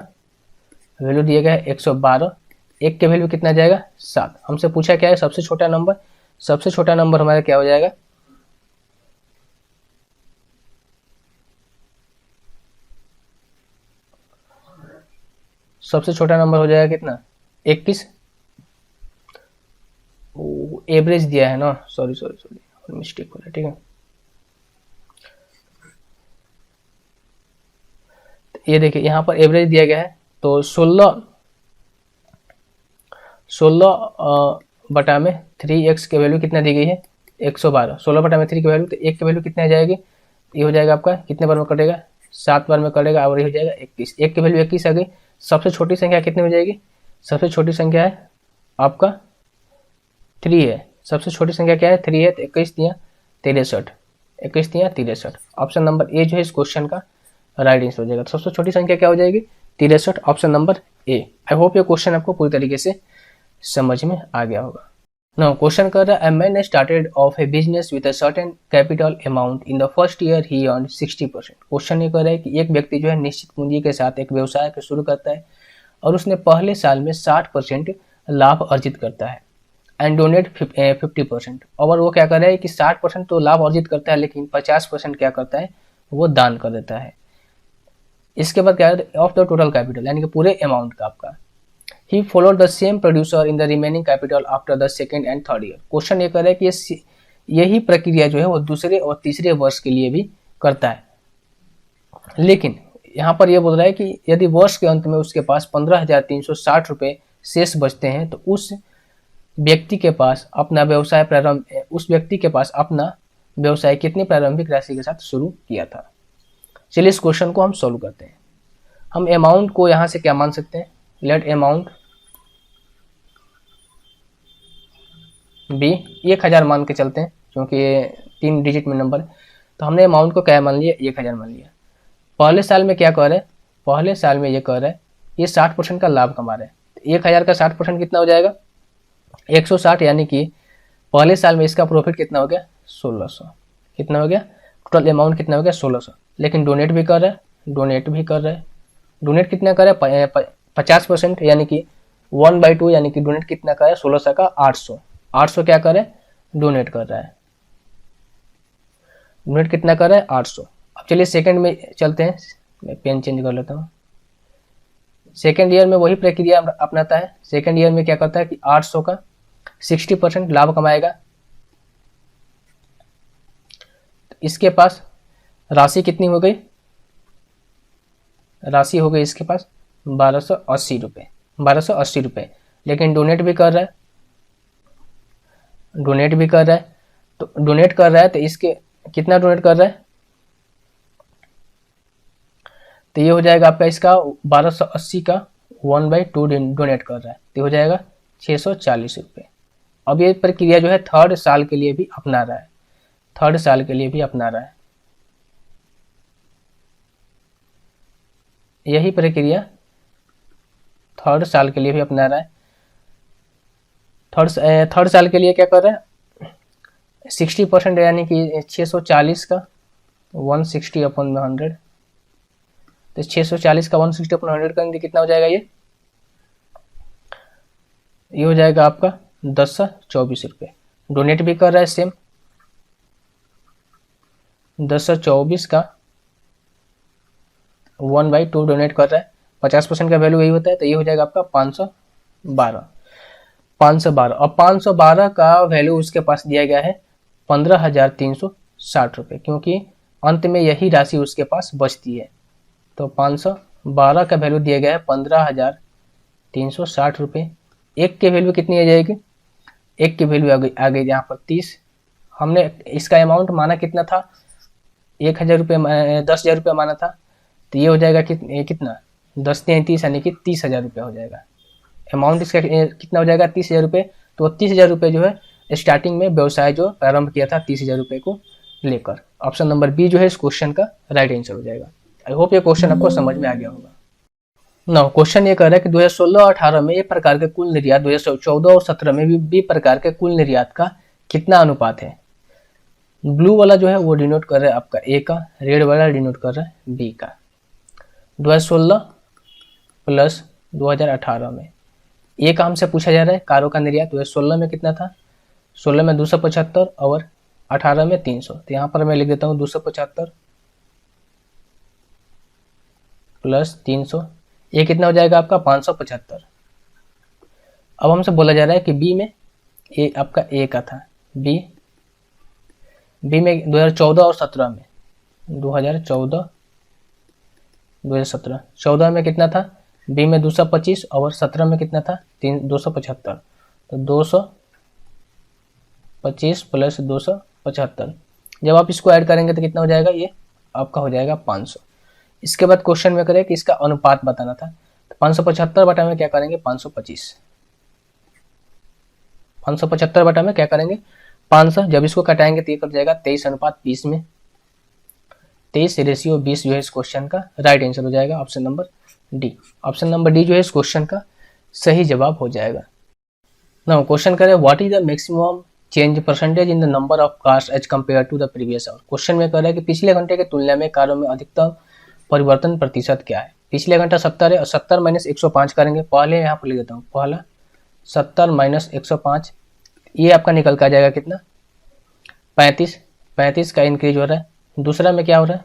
वैल्यू दिया गया है 112। 1 के वैल्यू कितना जाएगा, 7। हमसे पूछा क्या है सबसे छोटा नंबर, सबसे छोटा नंबर हमारा क्या हो जाएगा, सबसे छोटा नंबर हो जाएगा कितना, 21। एवरेज दिया है ना, सॉरी मिस्टेक हो रहा है, ठीक है। ये देखिए यहाँ पर एवरेज दिया गया है, तो 16 बटा में 3x के वैल्यू कितना दी गई है, 112। 16 बटा में 3 की वैल्यू, तो 1 की वैल्यू कितनी आ जाएगी, ये हो जाएगा आपका कितने बार में कटेगा, 7 बार में कटेगा, और ये हो जाएगा 21। 1 की वैल्यू 21 आ गई। सबसे छोटी संख्या कितनी हो जाएगी, सबसे छोटी संख्या है आपका 3 है। सबसे छोटी संख्या क्या है, 3 है, तो 21 दिया 63, 21 दिया 63। ऑप्शन नंबर ए जो है इस क्वेश्चन का राइट आंसर हो जाएगा। तो सबसे छोटी संख्या क्या हो जाएगी, 63, option number A. I hope ये क्वेश्चन आपको पूरी तरीके से समझ में आ गया होगा। नाउ क्वेश्चन कर रहा है, a man started off a business with a certain capital amount in the first year he earned 60%। Question ये कर रहा है कि एक व्यक्ति जो है निश्चित पूंजी के साथ एक व्यवसाय को शुरू करता है और उसने पहले साल में 60% लाभ अर्जित करता है एंड डोनेट 50%। और वो क्या कर रहा है कि 60% तो लाभ अर्जित करता है, लेकिन 50% क्या करता है, वो दान कर देता है। इसके बाद क्या है, ऑफ द टोटल कैपिटल, यानी कि पूरे अमाउंट का आपका। He followed the same producer in the remaining capital after the second and third year। Question ये कर रहा है कि यही प्रक्रिया जो है वो दूसरे और तीसरे वर्ष के लिए भी करता है, लेकिन यहाँ पर ये बोल रहा है कि यदि वर्ष के अंत में उसके पास 15,360 रुपये शेष बचते हैं तो उस व्यक्ति के पास अपना व्यवसाय कितनी प्रारंभिक राशि के साथ शुरू किया था। चलिए इस क्वेश्चन को हम सोल्व करते हैं। हम अमाउंट को यहाँ से क्या मान सकते हैं, लेट अमाउंट बी 1000 मान के चलते हैं, क्योंकि ये 3 डिजिट में नंबर है। तो हमने अमाउंट को क्या मान लिया, 1000 मान लिया। पहले साल में क्या कर रहा है, पहले साल में ये कर रहा है ये 60% का लाभ कमा रहा है। तो 1000 का 60% कितना हो जाएगा, 160, यानी कि पहले साल में इसका प्रॉफिट कितना हो गया, 1600। कितना हो गया, टोटल अमाउंट कितना हो गया, 1600। लेकिन डोनेट भी कर रहा है, डोनेट कितना कर रहा है, 50%, यानी कि 1/2, यानी कि डोनेट कितना कर रहा है, 1600 का 800 क्या कर रहा है, डोनेट कर रहा है। डोनेट कितना कर रहा है, 800। अब चलिए सेकंड में चलते हैं, मैं पेन चेंज कर लेता हूँ। सेकंड ईयर में वही प्रक्रिया अपनाता है। सेकंड ईयर में क्या करता है कि 800 का 60% लाभ कमाएगा। तो इसके पास राशि कितनी हो गई, राशि हो गई इसके पास 1280 रुपये। लेकिन डोनेट भी कर रहा है, तो डोनेट कर रहा है तो इसके कितना डोनेट कर रहा है, तो ये हो जाएगा आपका इसका 1280 का 1/2 डोनेट कर रहा है, तो हो जाएगा 640 रुपये। अब ये प्रक्रिया जो है थर्ड साल के लिए भी अपना रहा है, यही प्रक्रिया थर्ड साल के लिए भी अपना रहा है। थर्ड साल के लिए क्या कर रहा है, 60%, यानी कि 640 का 160/100, तो 640 का 160/100 करेंगे कितना हो जाएगा, ये हो जाएगा आपका 1024 रुपये। डोनेट भी कर रहा है सेम, 1024 का 1/2 डोनेट कर रहा है, 50% का वैल्यू यही होता है, तो ये हो जाएगा आपका 512। 512, और 512 का वैल्यू उसके पास दिया गया है 15,360 रुपये, क्योंकि अंत में यही राशि उसके पास बचती है। तो 512 का वैल्यू दिया गया है 15,360 रुपये। एक की वैल्यू कितनी आ जाएगी, एक की वैल्यू आ गई यहाँ पर 30। हमने इसका अमाउंट माना कितना था, 1,000 रुपये, 10,000 रुपये माना था, तो ये हो जाएगा कितना 10 × 30 यानी कि 30,000 रुपये हो जाएगा। अमाउंट इसका कितना हो जाएगा 30,000 रुपये। तो 30,000 रुपये जो है स्टार्टिंग में व्यवसाय जो प्रारंभ किया था 30,000 रुपये को लेकर। ऑप्शन नंबर बी जो है इस क्वेश्चन का राइट आंसर हो जाएगा। आई होप ये क्वेश्चन आपको समझ में आ गया होगा। नाउ क्वेश्चन ये कह रहा है कि 2016 और 18 में ए प्रकार के कुल निर्यात 2014 और 17 में भी बी प्रकार के कुल निर्यात का कितना अनुपात है। ब्लू वाला जो है वो डिनोट कर रहा है आपका ए का, रेड वाला डिनोट कर रहा है बी का। 2016 प्लस 2018 में ए का हमसे पूछा जा रहा है कारों का निर्यात 2016 में कितना था, 16 में 275 और 18 में 300। तो यहाँ पर मैं लिख देता हूँ 275 प्लस 300, ये कितना हो जाएगा आपका 575। अब हमसे बोला जा रहा है कि बी में ये आपका ए का था, बी में 2014 और 17 में 2014 14 में कितना था, बी में 225 और 17 में कितना था 275। तो 225 प्लस 275, जब आप इसको ऐड करेंगे तो कितना हो जाएगा, ये आपका हो जाएगा 500। इसके बाद क्वेश्चन में करें कि इसका अनुपात बताना था, तो 575 बटा में क्या करेंगे 525, 575 बटा में क्या करेंगे 500। जब इसको कटाएंगे तो ये कट जाएगा 23:20 में, 23:20 जो है इस क्वेश्चन का राइट आंसर हो जाएगा option number D. Option number D जो है इस क्वेश्चन का सही जवाब हो जाएगा। नाउ क्वेश्चन करें what is the maximum change percentage in the number of cars as compare to the previous hour. Question में कह रहा है कि पिछले घंटे की तुलना में कारों में अधिकतम परिवर्तन प्रतिशत क्या है। पिछले घंटा 70 है और 70 माइनस 105 करेंगे। पहले यहाँ पर लिख देता हूँ, पहला 70 माइनस 105, ये आपका निकल कर आ जाएगा कितना 35 का इंक्रीज हो रहा है। दूसरा में क्या हो रहा है,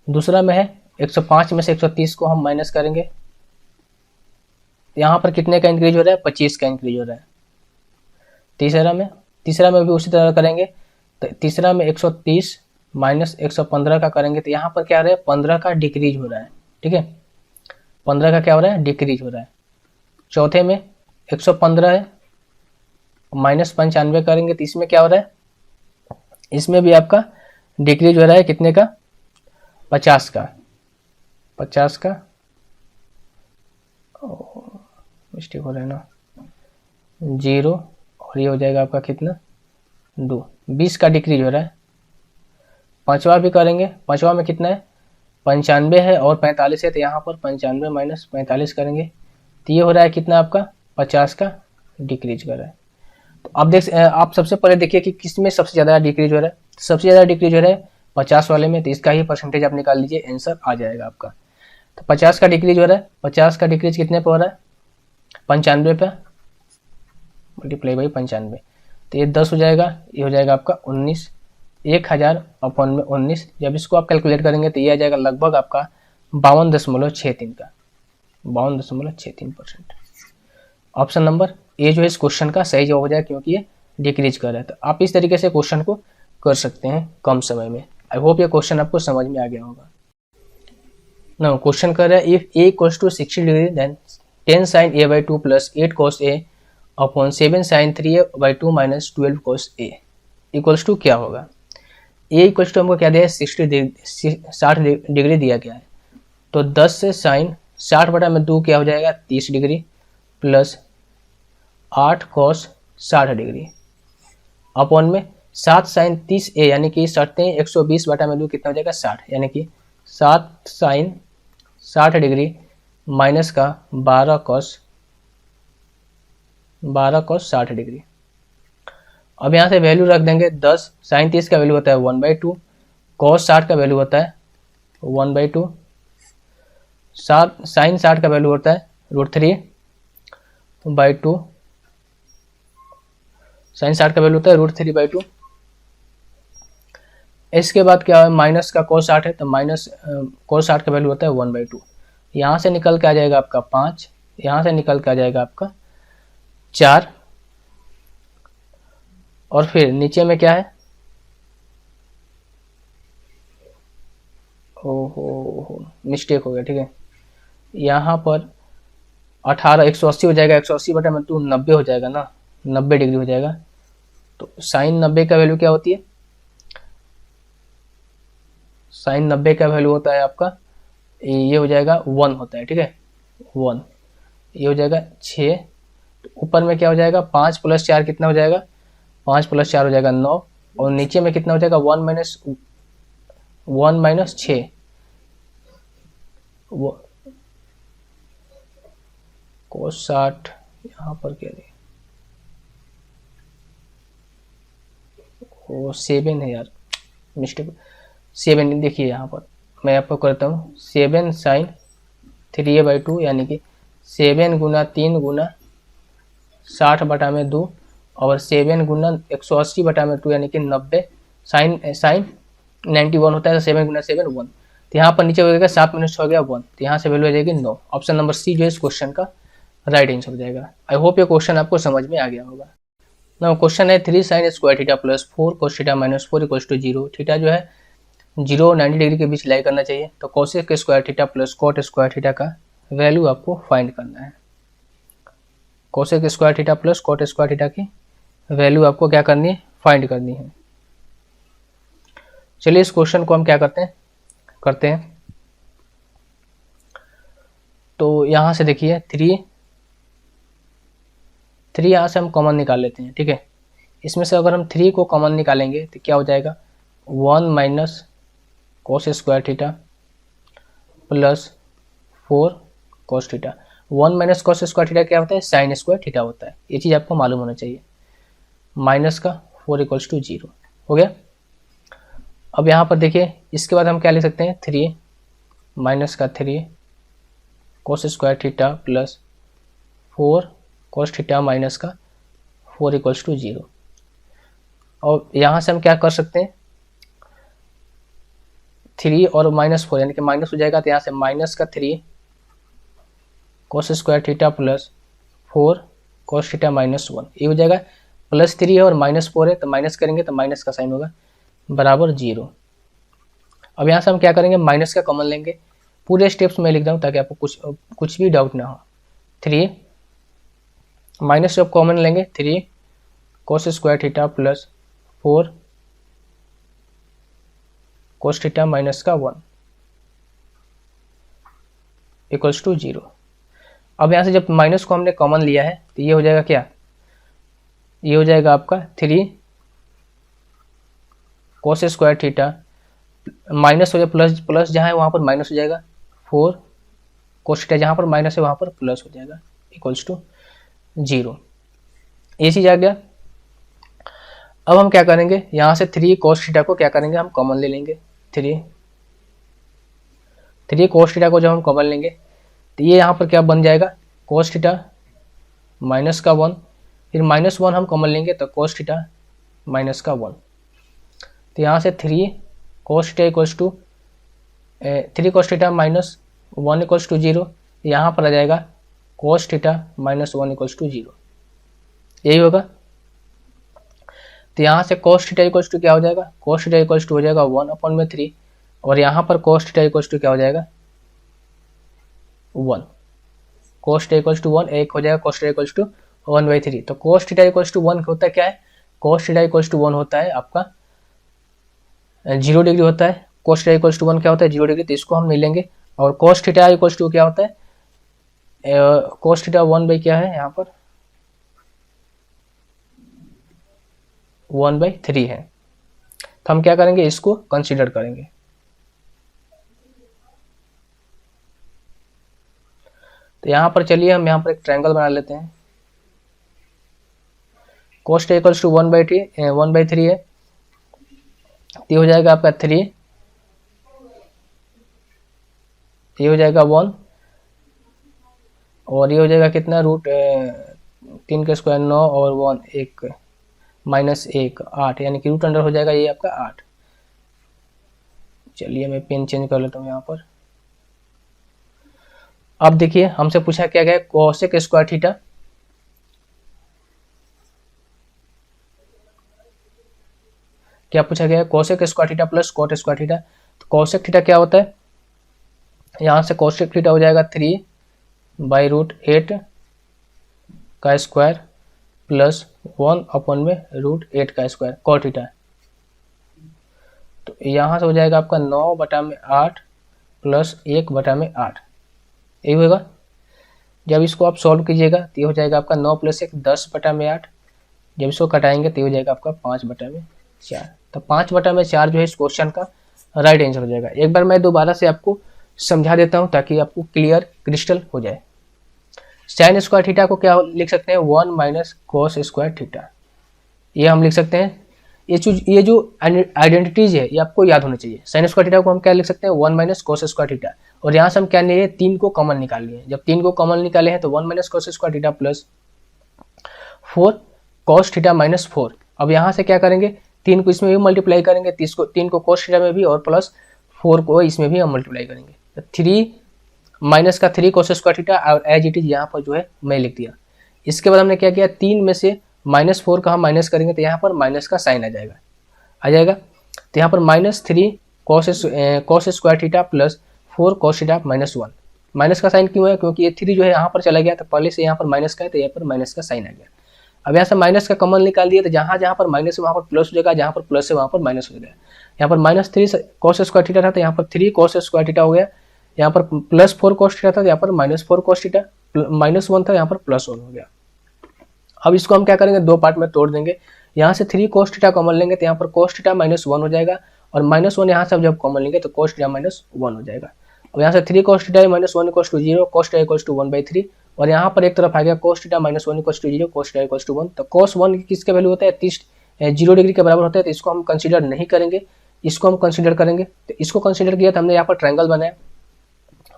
दूसरा में है 105 में से 130 को हम माइनस करेंगे, यहाँ पर कितने का इंक्रीज हो रहा है 25 का इंक्रीज हो रहा है। तीसरा में भी उसी तरह करेंगे, तो तीसरा में 130 माइनस 115 का करेंगे, तो यहाँ पर क्या हो रहा है 15 का डिक्रीज हो रहा है। ठीक है, 15 का क्या हो रहा है डिक्रीज हो रहा है। चौथे में 115 है, माइनस 95 करेंगे तो इसमें क्या हो रहा है, इसमें भी आपका डिक्रीज हो रहा है कितने का 50 का मिस्टेक हो रहा है ना 0, और ये हो जाएगा आपका कितना 2, 20 का डिक्रीज हो रहा है। पांचवा भी करेंगे, पांचवा में कितना है 95 है और 45 है, तो यहाँ पर 95 माइनस 45 करेंगे तो ये हो रहा है कितना आपका 50 का डिक्रीज कर रहा है। तो आप सबसे पहले देखिए कि किस में सबसे ज़्यादा डिक्रीज हो रहा है। सबसे ज़्यादा डिक्रीज हो रहा है 50 वाले में, तो इसका ही परसेंटेज आप निकाल लीजिए, आंसर आ जाएगा आपका। तो 50 का डिक्रीज हो रहा है, 50 का डिक्रीज कितने पे हो रहा है 95 पे, मल्टीप्लाई बाई 95, तो ये 10 हो जाएगा, ये हो जाएगा आपका 19, 1000 अपन में 19। जब इसको आप कैलकुलेट करेंगे तो ये आ जाएगा लगभग आपका 52.63 का 52.63%। ऑप्शन नंबर ए जो है इस क्वेश्चन का सही जवाब हो जाएगा, क्योंकि ये डिक्रीज कर रहा है। तो आप इस तरीके से क्वेश्चन को कर सकते हैं कम समय में। आई होप ये क्वेश्चन आपको समझ में आ गया होगा। नाउ क्वेश्चन कर रहा है if A equals to 60 degree then 10 sin a/2 plus 8 cos a upon 7 sin 3a/2 minus 12 cos a equals to क्या होगा। ए इक्वल्स टू हमको क्या दिया है 60 डिग्री दिया गया है, तो 10 से साइन 60 बटा में 2 क्या हो जाएगा 30 degree plus 8 cos 60 degree upon में 7 sin 30a यानी कि 120 बटा में 2 कितना हो जाएगा 60, यानी कि 7 sin 60 डिग्री माइनस का 12 cos 60 डिग्री। अब यहाँ से वैल्यू रख देंगे 10 sin 30 का वैल्यू होता है 1/2, cos 60 का वैल्यू होता है 1/2, sin 60 का वैल्यू होता है √3/2, sin 60 का वैल्यू होता है √3/2। इसके बाद क्या है माइनस का cos 60 है, तो माइनस cos 60 का वैल्यू होता है 1/2। यहाँ से निकल के आ जाएगा आपका 5, यहाँ से निकल के आ जाएगा आपका 4 और फिर नीचे में क्या है, ओहो मिस्टेक हो गया, ठीक है, यहाँ पर 18 180 हो जाएगा, 180 बटा में 2 90 हो जाएगा ना, 90 डिग्री हो जाएगा। तो साइन 90 का वैल्यू क्या होती है, साइन 90 का वैल्यू होता है आपका, ये हो जाएगा 1 होता है, ठीक है 1, ये हो जाएगा 6, तो ऊपर में क्या हो जाएगा 5 + 4 कितना हो जाएगा, 5 + 4 हो जाएगा 9, और नीचे में कितना हो जाएगा 1 माइनस 6, वो cos 60, यहाँ पर क्या है, वो 7 है यार, मिस्टेक, 7 देखिए यहाँ पर मैं आपको करता हूँ, 7 साइन 3a/2 यानी कि 7 गुना 3 गुना 60 बटा में 2 और 7 गुना 180 बटा में 2 यानी कि 90, साइन 91 होता है, तो 7 गुना 7 1, तो यहाँ पर नीचे हो जाएगा 7 - 6 हो गया 1, तो यहाँ से वैल्यू आ जाएगी 9। ऑप्शन नंबर सी जो है इस क्वेश्चन का राइट आंसर हो जाएगा। आई होप ये क्वेश्चन आपको समझ में आ गया होगा। ना क्वेश्चन है 3 sin square theta plus 4 cos थीटा माइनस 4 इक्वल्स टू 0, थीटा जो है 0 और 90 डिग्री के बीच लाई करना चाहिए, तो cosec square theta plus cot square theta का वैल्यू आपको फाइंड करना है। Cosec square theta plus cot square theta की वैल्यू आपको क्या करनी है, फाइंड करनी है। चलिए इस क्वेश्चन को हम क्या करते हैं, तो यहाँ से देखिए 3 यहाँ से हम कॉमन निकाल लेते हैं, ठीक है। इसमें से अगर हम 3 को कॉमन निकालेंगे तो क्या हो जाएगा 1 minus cos square theta plus 4 cos theta. 1 minus cos square theta क्या होता है, साइन स्क्वायर थीटा होता है, ये चीज़ आपको मालूम होना चाहिए। माइनस का 4 इक्वल्स टू 0 हो गया। अब यहाँ पर देखिए इसके बाद हम क्या लिख सकते हैं, 3 माइनस का 3 cos square theta plus 4 cos theta minus का 4 इक्वल्स टू 0। और यहाँ से हम क्या कर सकते हैं, 3 और -4 यानी कि माइनस हो जाएगा, तो यहाँ से माइनस का 3 cos square theta plus 4 cos theta minus 1, ये हो जाएगा। +3 है और -4 है, तो माइनस करेंगे तो माइनस का साइन होगा बराबर 0। अब यहाँ से हम क्या करेंगे, माइनस का कॉमन लेंगे, पूरे स्टेप्स में लिख रहा हूँ ताकि आपको कुछ भी डाउट ना हो। 3 माइनस जब कॉमन लेंगे 3 cos square theta plus 4 cos theta minus का 1 इक्वल्स टू 0। अब यहाँ से जब माइनस को हमने कॉमन लिया है तो ये हो जाएगा क्या, ये हो जाएगा आपका 3 कॉस स्क्वायर थीटा माइनस हो जाएगा, प्लस जहाँ है वहाँ पर माइनस हो जाएगा, 4 कॉस थीटा जहाँ पर माइनस है वहाँ पर प्लस हो जाएगा इक्वल्स टू 0, ये चीज़ आ गया। अब हम क्या करेंगे, यहाँ से 3 कॉस थीटा को क्या करेंगे, हम कॉमन ले लेंगे। 3 कॉस थीटा को जब हम कॉमन लेंगे तो ये यहाँ पर क्या बन जाएगा, कॉस थीटा माइनस का 1, फिर -1 हम कॉमन लेंगे तो कॉस थीटा माइनस का 1, तो यहाँ से 3 cos theta equals to 3 cos theta minus 1 equals to 0, यहाँ पर आ जाएगा cos theta minus 1 equals to 0, यही होगा। तो यहाँ से cos थीटा इक्वल्स टू क्या हो जाएगा, cos थीटा इक्वल्स टू हो जाएगा 1/3, और यहाँ पर cos थीटा इक्वल्स टू क्या हो जाएगा 1, cos थीटा इक्वल्स टू 1 एक हो जाएगा, cos थीटा इक्वल्स टू 1/3। तो cos थीटा इक्वल्स टू 1 होता है क्या है, cos थीटा इक्वल्स टू 1 होता है आपका 0 डिग्री होता है। cos थीटा इक्वल्स टू 1 क्या होता है 0 डिग्री, तो इसको हम नहीं लेंगे। और cos थीटा इक्वल्स टू क्या होता है, cos थीटा 1 क्या है, यहाँ पर 1/3 है, तो हम क्या करेंगे, इसको कंसीडर करेंगे। तो यहाँ पर चलिए हम यहाँ पर एक ट्रायंगल बना लेते हैं। cos थीटा इक्वल्स टू 1/3 है, ये हो जाएगा आपका 3, ये हो जाएगा 1, और ये हो जाएगा कितना, √3 का स्क्वायर 9 और 1 1 -1 8, यानी कि रूट अंडर हो जाएगा ये आपका 8। चलिए मैं पेन चेंज कर लेता हूँ यहाँ पर। अब देखिए हमसे पूछा क्या गया, कोसेक स्क्वायर थीटा क्या पूछा गया है, cosec square theta plus cot square theta. तो कोसेक थीटा क्या होता है, यहाँ से कोसेक थीटा हो जाएगा 3/√8 का स्क्वायर प्लस 1 में √8 का स्क्वायर कॉट थीटा। तो यहाँ से हो जाएगा आपका 9/8 प्लस 1/8, यही होगा। जब इसको आप सॉल्व कीजिएगा तो ये हो जाएगा आपका 9 + 1 10/8। जब इसको कटाएंगे तो ये हो जाएगा आपका 5/4। तो 5/4 जो है इस क्वेश्चन का राइट आंसर हो जाएगा। एक बार मैं दोबारा से आपको समझा देता हूँ ताकि आपको क्लियर क्रिस्टल हो जाए। साइन स्क्वायर थीटा को क्या लिख सकते हैं, 1 - cos स्क्वायर थीटा, ये हम लिख सकते हैं। ये जो आइडेंटिटीज है ये आपको याद होना चाहिए। साइन स्क्वायर थीटा को हम क्या लिख सकते हैं, 1 - cos स्क्वायर थीटा, और यहाँ से हम क्या लिए, 3 को कॉमन निकाल लिए। जब 3 को कॉमन निकाले हैं तो 1 - cos square theta plus 4 cos theta - 4। अब यहाँ से क्या करेंगे, 3 को इसमें भी मल्टीप्लाई करेंगे, 3 को cos थीटा में भी और प्लस 4 को इसमें भी हम मल्टीप्लाई करेंगे। तो 3 माइनस का 3 cos स्क्वायर थीटा और एज इट इज यहाँ पर जो है मैं लिख दिया। इसके बाद हमने क्या किया, 3 में से -4 का हम माइनस करेंगे तो यहाँ पर माइनस का साइन आ जाएगा। तो यहाँ पर -3 cos square theta plus 4 cos theta -1। Minus का साइन क्यों है, क्योंकि ये 3 जो है यहाँ पर चला गया, तो पहले से यहाँ पर माइनस का है तो यहाँ पर माइनस का साइन आ गया। अब यहाँ से माइनस का कॉमन निकाल दिया तो जहाँ जहाँ पर माइनस है वहाँ पर प्लस हो जाएगा, जहाँ पर प्लस है वहाँ पर माइनस हो जाएगा। यहाँ पर -3 cos स्क्वायर थीटा था तो यहाँ पर 3 cos स्क्वायर थीटा हो गया। यहाँ पर +4 cos थीटा था तो यहाँ पर -4 cos थीटा, -1 था यहाँ पर +1 हो गया। अब इसको हम क्या करेंगे, 2 पार्ट में तोड़ देंगे। यहाँ से 3 cos थीटा कॉमन लेंगे तो यहाँ पर cos थीटा -1 हो जाएगा, और -1 यहाँ से जब कॉमन लेंगे तो cos थीटा -1 हो जाएगा। अब यहाँ से 3 cos थीटा -1 = 0, cos थीटा = 1/3, और यहाँ पर एक तरफ आ गया cos थीटा -1 = 0, cos थीटा = 1। तो cos 1 किसके वैल्यू होता है, 0 डिग्री के बराबर होता है, तो इसको हम कंसीडर नहीं करेंगे, इसको हम कंसीडर करेंगे। तो इसको कंसीडर किया तो हमने यहाँ पर ट्रायंगल बनाया।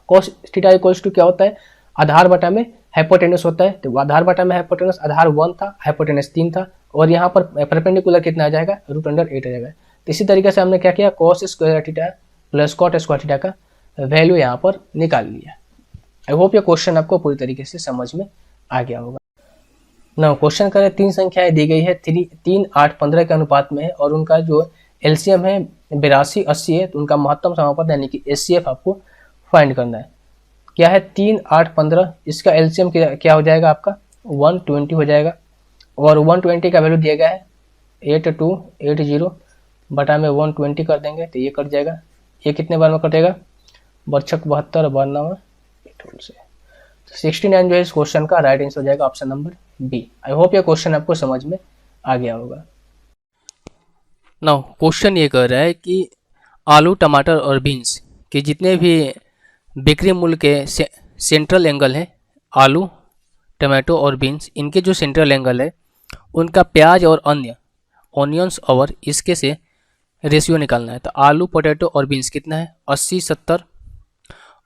cos थीटा = क्या होता है, आधार बटा में हाइपोटेनस होता है। तो आधार बटा में हाइपोटेनस, आधार 1 था, हाइपोटेनस 3 था, और यहाँ पर परपेंडिकुलर कितना आ जाएगा, √8 आ जाएगा। तो इसी तरीके से हमने क्या किया, cos square theta plus cot square theta का वैल्यू यहाँ पर निकाल लिया। आई होप ये क्वेश्चन आपको पूरी तरीके से समझ में आ गया होगा। ना क्वेश्चन करें, 3 संख्याएं दी गई है, 3, 8, 15 के अनुपात में है, और उनका जो एलसीएम है 82, 80 है, तो उनका महत्तम समापन यानी कि एचसीएफ आपको फाइंड करना है। क्या है, 3, 8, 15, इसका एलसीएम क्या हो जाएगा आपका 120 हो जाएगा, और 120 का वैल्यू दिया गया है 8280 बटा में 120 कर देंगे तो ये कट जाएगा। ये कितने बार में कटेगा, बरछक 72 और 92 से 69 जो है इस क्वेश्चन का राइट आंसर हो जाएगा option number B. I hope ये क्वेश्चन आपको समझ में आ गया होगा। नाउ क्वेश्चन ये कह रहा है कि आलू, टमाटर और बीन्स के जितने भी बिक्री मूल्य के सेंट्रल एंगल है, आलू, टमाटो और बीन्स, इनके जो सेंट्रल एंगल है उनका प्याज और अन्य ऑनियंस और इसके से रेशियो निकालना है। तो आलू, पोटैटो और बीन्स कितना है, 80, 70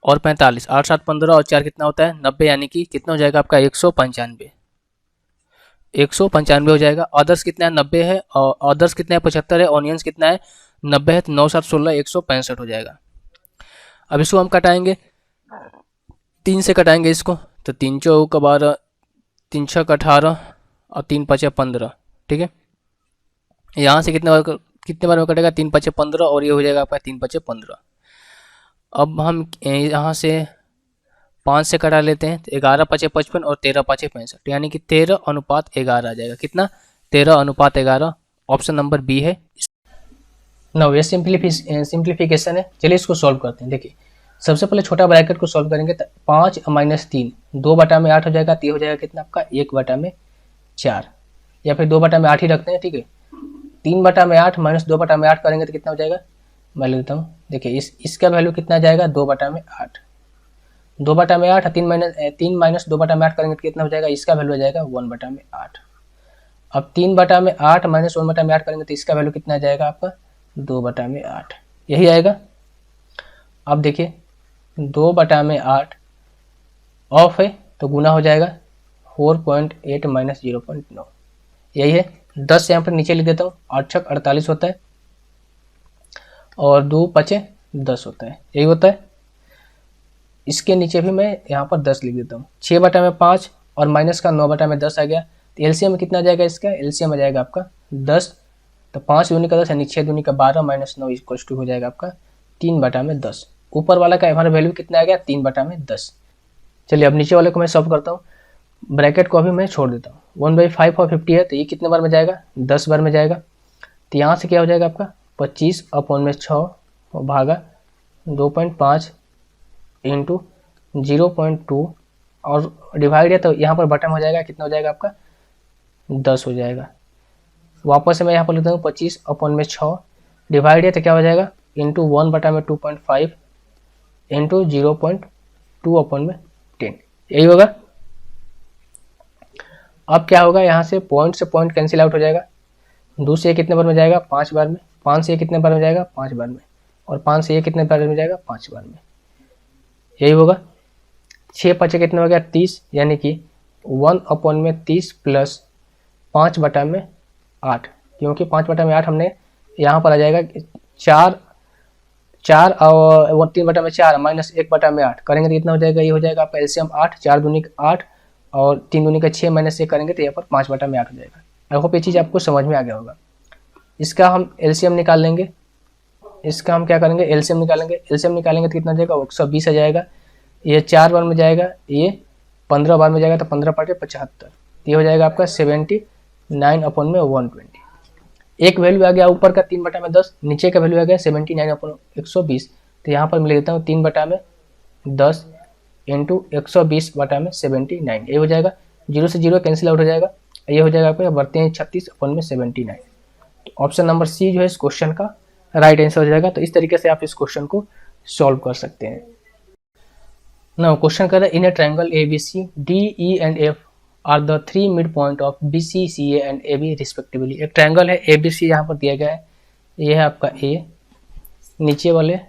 और 45, 8, 7, 15 और 4 कितना होता है 90, यानी कि कितना हो जाएगा आपका 195 हो जाएगा। अदर्स कितना है 90 है, और अदर्स कितना है 75 है, ऑनियंस कितना है 90 है, तो 9, 7, 16 165 हो जाएगा। अब इसको हम कटाएंगे, 3 से कटाएंगे इसको, तो 3 चौक 12, 3 छक 18 और 3 पचे 15, ठीक है। यहाँ से कितने बार में कटेगा, 3 पचे 15, और ये हो जाएगा आपका 3 पचे 15। अब हम यहाँ से 5 से कटा लेते हैं, तो 11 पचे 55 और 13 पचे 65, यानी कि 13:11 आ जाएगा। कितना, 13:11, ऑप्शन नंबर बी है। नाउ ये सिंप्लीफिकेशन है। चलिए इसको सॉल्व करते हैं। देखिए सबसे पहले छोटा ब्रैकेट को सॉल्व करेंगे तो 5 - 3 2/8 हो जाएगा, तो ये हो जाएगा कितना आपका 1/4, या फिर 2/8 ही रखते हैं, ठीक है। 3/8 - 2/8 करेंगे तो कितना हो जाएगा, मैं लिख देता हूँ। देखिए इसका वैल्यू कितना जाएगा 2/8, 2/8, 3 - 2/8 करेंगे तो कितना हो जाएगा, इसका वैल्यू हो जाएगा 1/8। अब 3/8 - 1/8 करेंगे तो इसका वैल्यू कितना जाएगा आपका 2/8, यही आएगा। अब देखिए 2/8 ऑफ है तो गुना हो जाएगा 4.8 - 0.9, यही है। 10 यहाँ पर नीचे लिख देता हूँ, 8 छक 48 होता है, और 2 पचे 10 होता है, यही होता है। इसके नीचे भी मैं यहाँ पर 10 लिख देता हूँ। 6/5 और माइनस का 9/10 आ गया, तो एलसीएम में कितना आ जाएगा, इसका एलसीएम आ जाएगा आपका 10 तो 5 दूनी का 10 यानी 6 दूनी का 12 माइनस 9 इक्वल्स टू हो जाएगा आपका 3/10। ऊपर वाला का हमारा वैल्यू कितना आ गया 3/10। चलिए अब नीचे वाले को मैं सॉल्व करता हूँ। ब्रैकेट को अभी मैं छोड़ देता हूँ। 1/5 और 50 है तो ये कितने बार में जाएगा 10 बार में जाएगा। तो यहाँ से क्या हो जाएगा आपका 25/6 और भागा 2.5 इंटू 0.2 और डिवाइड है तो यहाँ पर बटन हो जाएगा कितना हो जाएगा आपका 10 हो जाएगा। वापस से मैं यहाँ पर लिखता हूँ 25/6 डिवाइड है तो क्या हो जाएगा इंटू 1/2.5 इंटू 0.2/10 यही होगा। अब क्या होगा यहाँ से पॉइंट कैंसिल आउट हो जाएगा। 2 से ये कितने बार में जाएगा 5 बार में। 5 से ये कितने बार में जाएगा 5 बार में। और 5 से ये कितने बार में जाएगा 5 बार में। यही होगा। 6 5 कितने हो गया 30 यानी कि 1/30 प्लस 5/8 क्योंकि 5/8 हमने यहाँ पर आ जाएगा 4 और 3/4 माइनस 1/8 करेंगे तो कितना हो जाएगा। ये हो जाएगा आपका एलसीएम 8। 4 दूनी 8 और 3 दूनी का 6 माइनस 1 करेंगे तो यहाँ पर 5/8 हो जाएगा। आई होप ये चीज़ आपको समझ में आ गया होगा। इसका हम एलसीएम निकाल लेंगे। इसका हम क्या करेंगे एलसीएम निकालेंगे। एलसीएम निकालेंगे तो कितना जाएगा 120 आ जाएगा। ये 4 बार में जाएगा ये 15 बार में जाएगा तो 15/75 ये हो जाएगा आपका 79/120। एक वैल्यू आ गया ऊपर का 3/10 नीचे का वैल्यू आ गया 79/120। तो यहाँ पर मैं लिख देता हूँ 3/10 इंटू 120/79 ये हो जाएगा। 0 से 0 कैंसिल आउट हो जाएगा। ये हो जाएगा आपको बढ़ते हैं 36/79। तो ऑप्शन नंबर सी जो है इस क्वेश्चन का राइट आंसर हो जाएगा। तो इस तरीके से आप इस क्वेश्चन को सॉल्व कर सकते हैं। नाउ क्वेश्चन कर रहा है in a triangle ABC D E and F are the 3 mid point of BC CA and AB respectively. एक ट्रायंगल है ABC यहाँ पर दिया गया है। ये है आपका A, नीचे वाले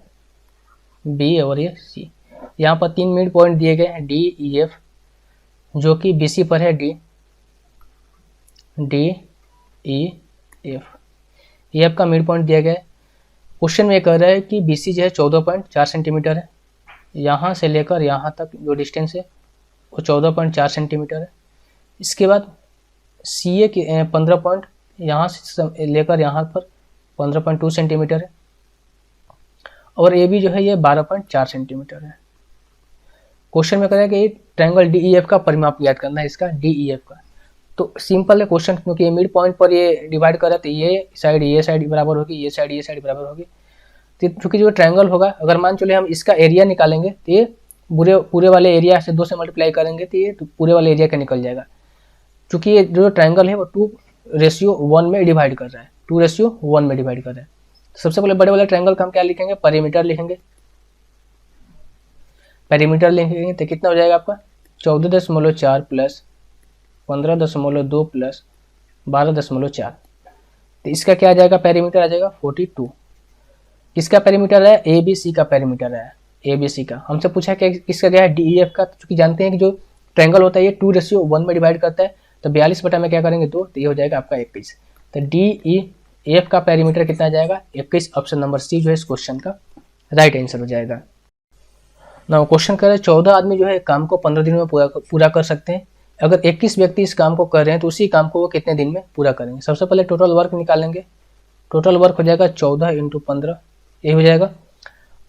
B और ये C। यहाँ पर 3 मिड पॉइंट दिए गए हैं D E F जो कि BC पर है D E F। ये आपका मिड पॉइंट दिया गया है। क्वेश्चन में कह रहा है कि BC जो है 14.4 सेंटीमीटर है। यहाँ से लेकर यहाँ तक जो डिस्टेंस है वो 14.4 सेंटीमीटर है। इसके बाद CA की 15 पॉइंट यहाँ से लेकर यहाँ पर 15.2 सेंटीमीटर है और AB जो है ये 12.4 सेंटीमीटर है। क्वेश्चन में कह रहा है कि ट्रायंगल DEF का परिमाप ज्ञात करना है इसका DEF का। तो सिंपल है क्वेश्चन क्योंकि ये मिड पॉइंट पर ये डिवाइड कर रहा है तो ये साइड बराबर होगी, ये साइड बराबर होगी। तो चूंकि जो ट्रायंगल होगा अगर मान चले हम इसका एरिया निकालेंगे तो ये पूरे वाले एरिया से 2 से मल्टीप्लाई करेंगे तो ये पूरे वाले एरिया का निकल जाएगा। चूंकि ये जो ट्रायंगल है वो 2:1 में डिवाइड कर रहा है, 2:1 में डिवाइड कर रहा है। सबसे पहले बड़े वाले ट्रायंगल का हम क्या लिखेंगे पेरीमीटर लिखेंगे। पेरीमीटर लिखेंगे तो कितना हो जाएगा आपका 14.4 प्लस 15.2 प्लस 12.4। तो इसका क्या आ जाएगा पेरीमीटर आ जाएगा 42। किसका पेरीमीटर है ABC का पेरीमीटर है। ABC का हमसे पूछा कि किसका गया है DEF का। चूंकि जानते हैं कि जो ट्रायंगल होता है ये 2:1 में डिवाइड करता है तो 42 बटा में क्या करेंगे 2 तो ये हो जाएगा आपका 21। तो DEF का पेरीमीटर कितना आ जाएगा 21। ऑप्शन नंबर सी जो है इस क्वेश्चन का राइट आंसर हो जाएगा। ना क्वेश्चन कर रहे हैं 14 आदमी जो है काम को 15 दिन में पूरा कर सकते हैं। अगर 21 व्यक्ति इस काम को कर रहे हैं तो उसी काम को वो कितने दिन में पूरा करेंगे। सबसे पहले टोटल वर्क निकालेंगे। टोटल वर्क हो जाएगा 14 × 15 ये हो जाएगा।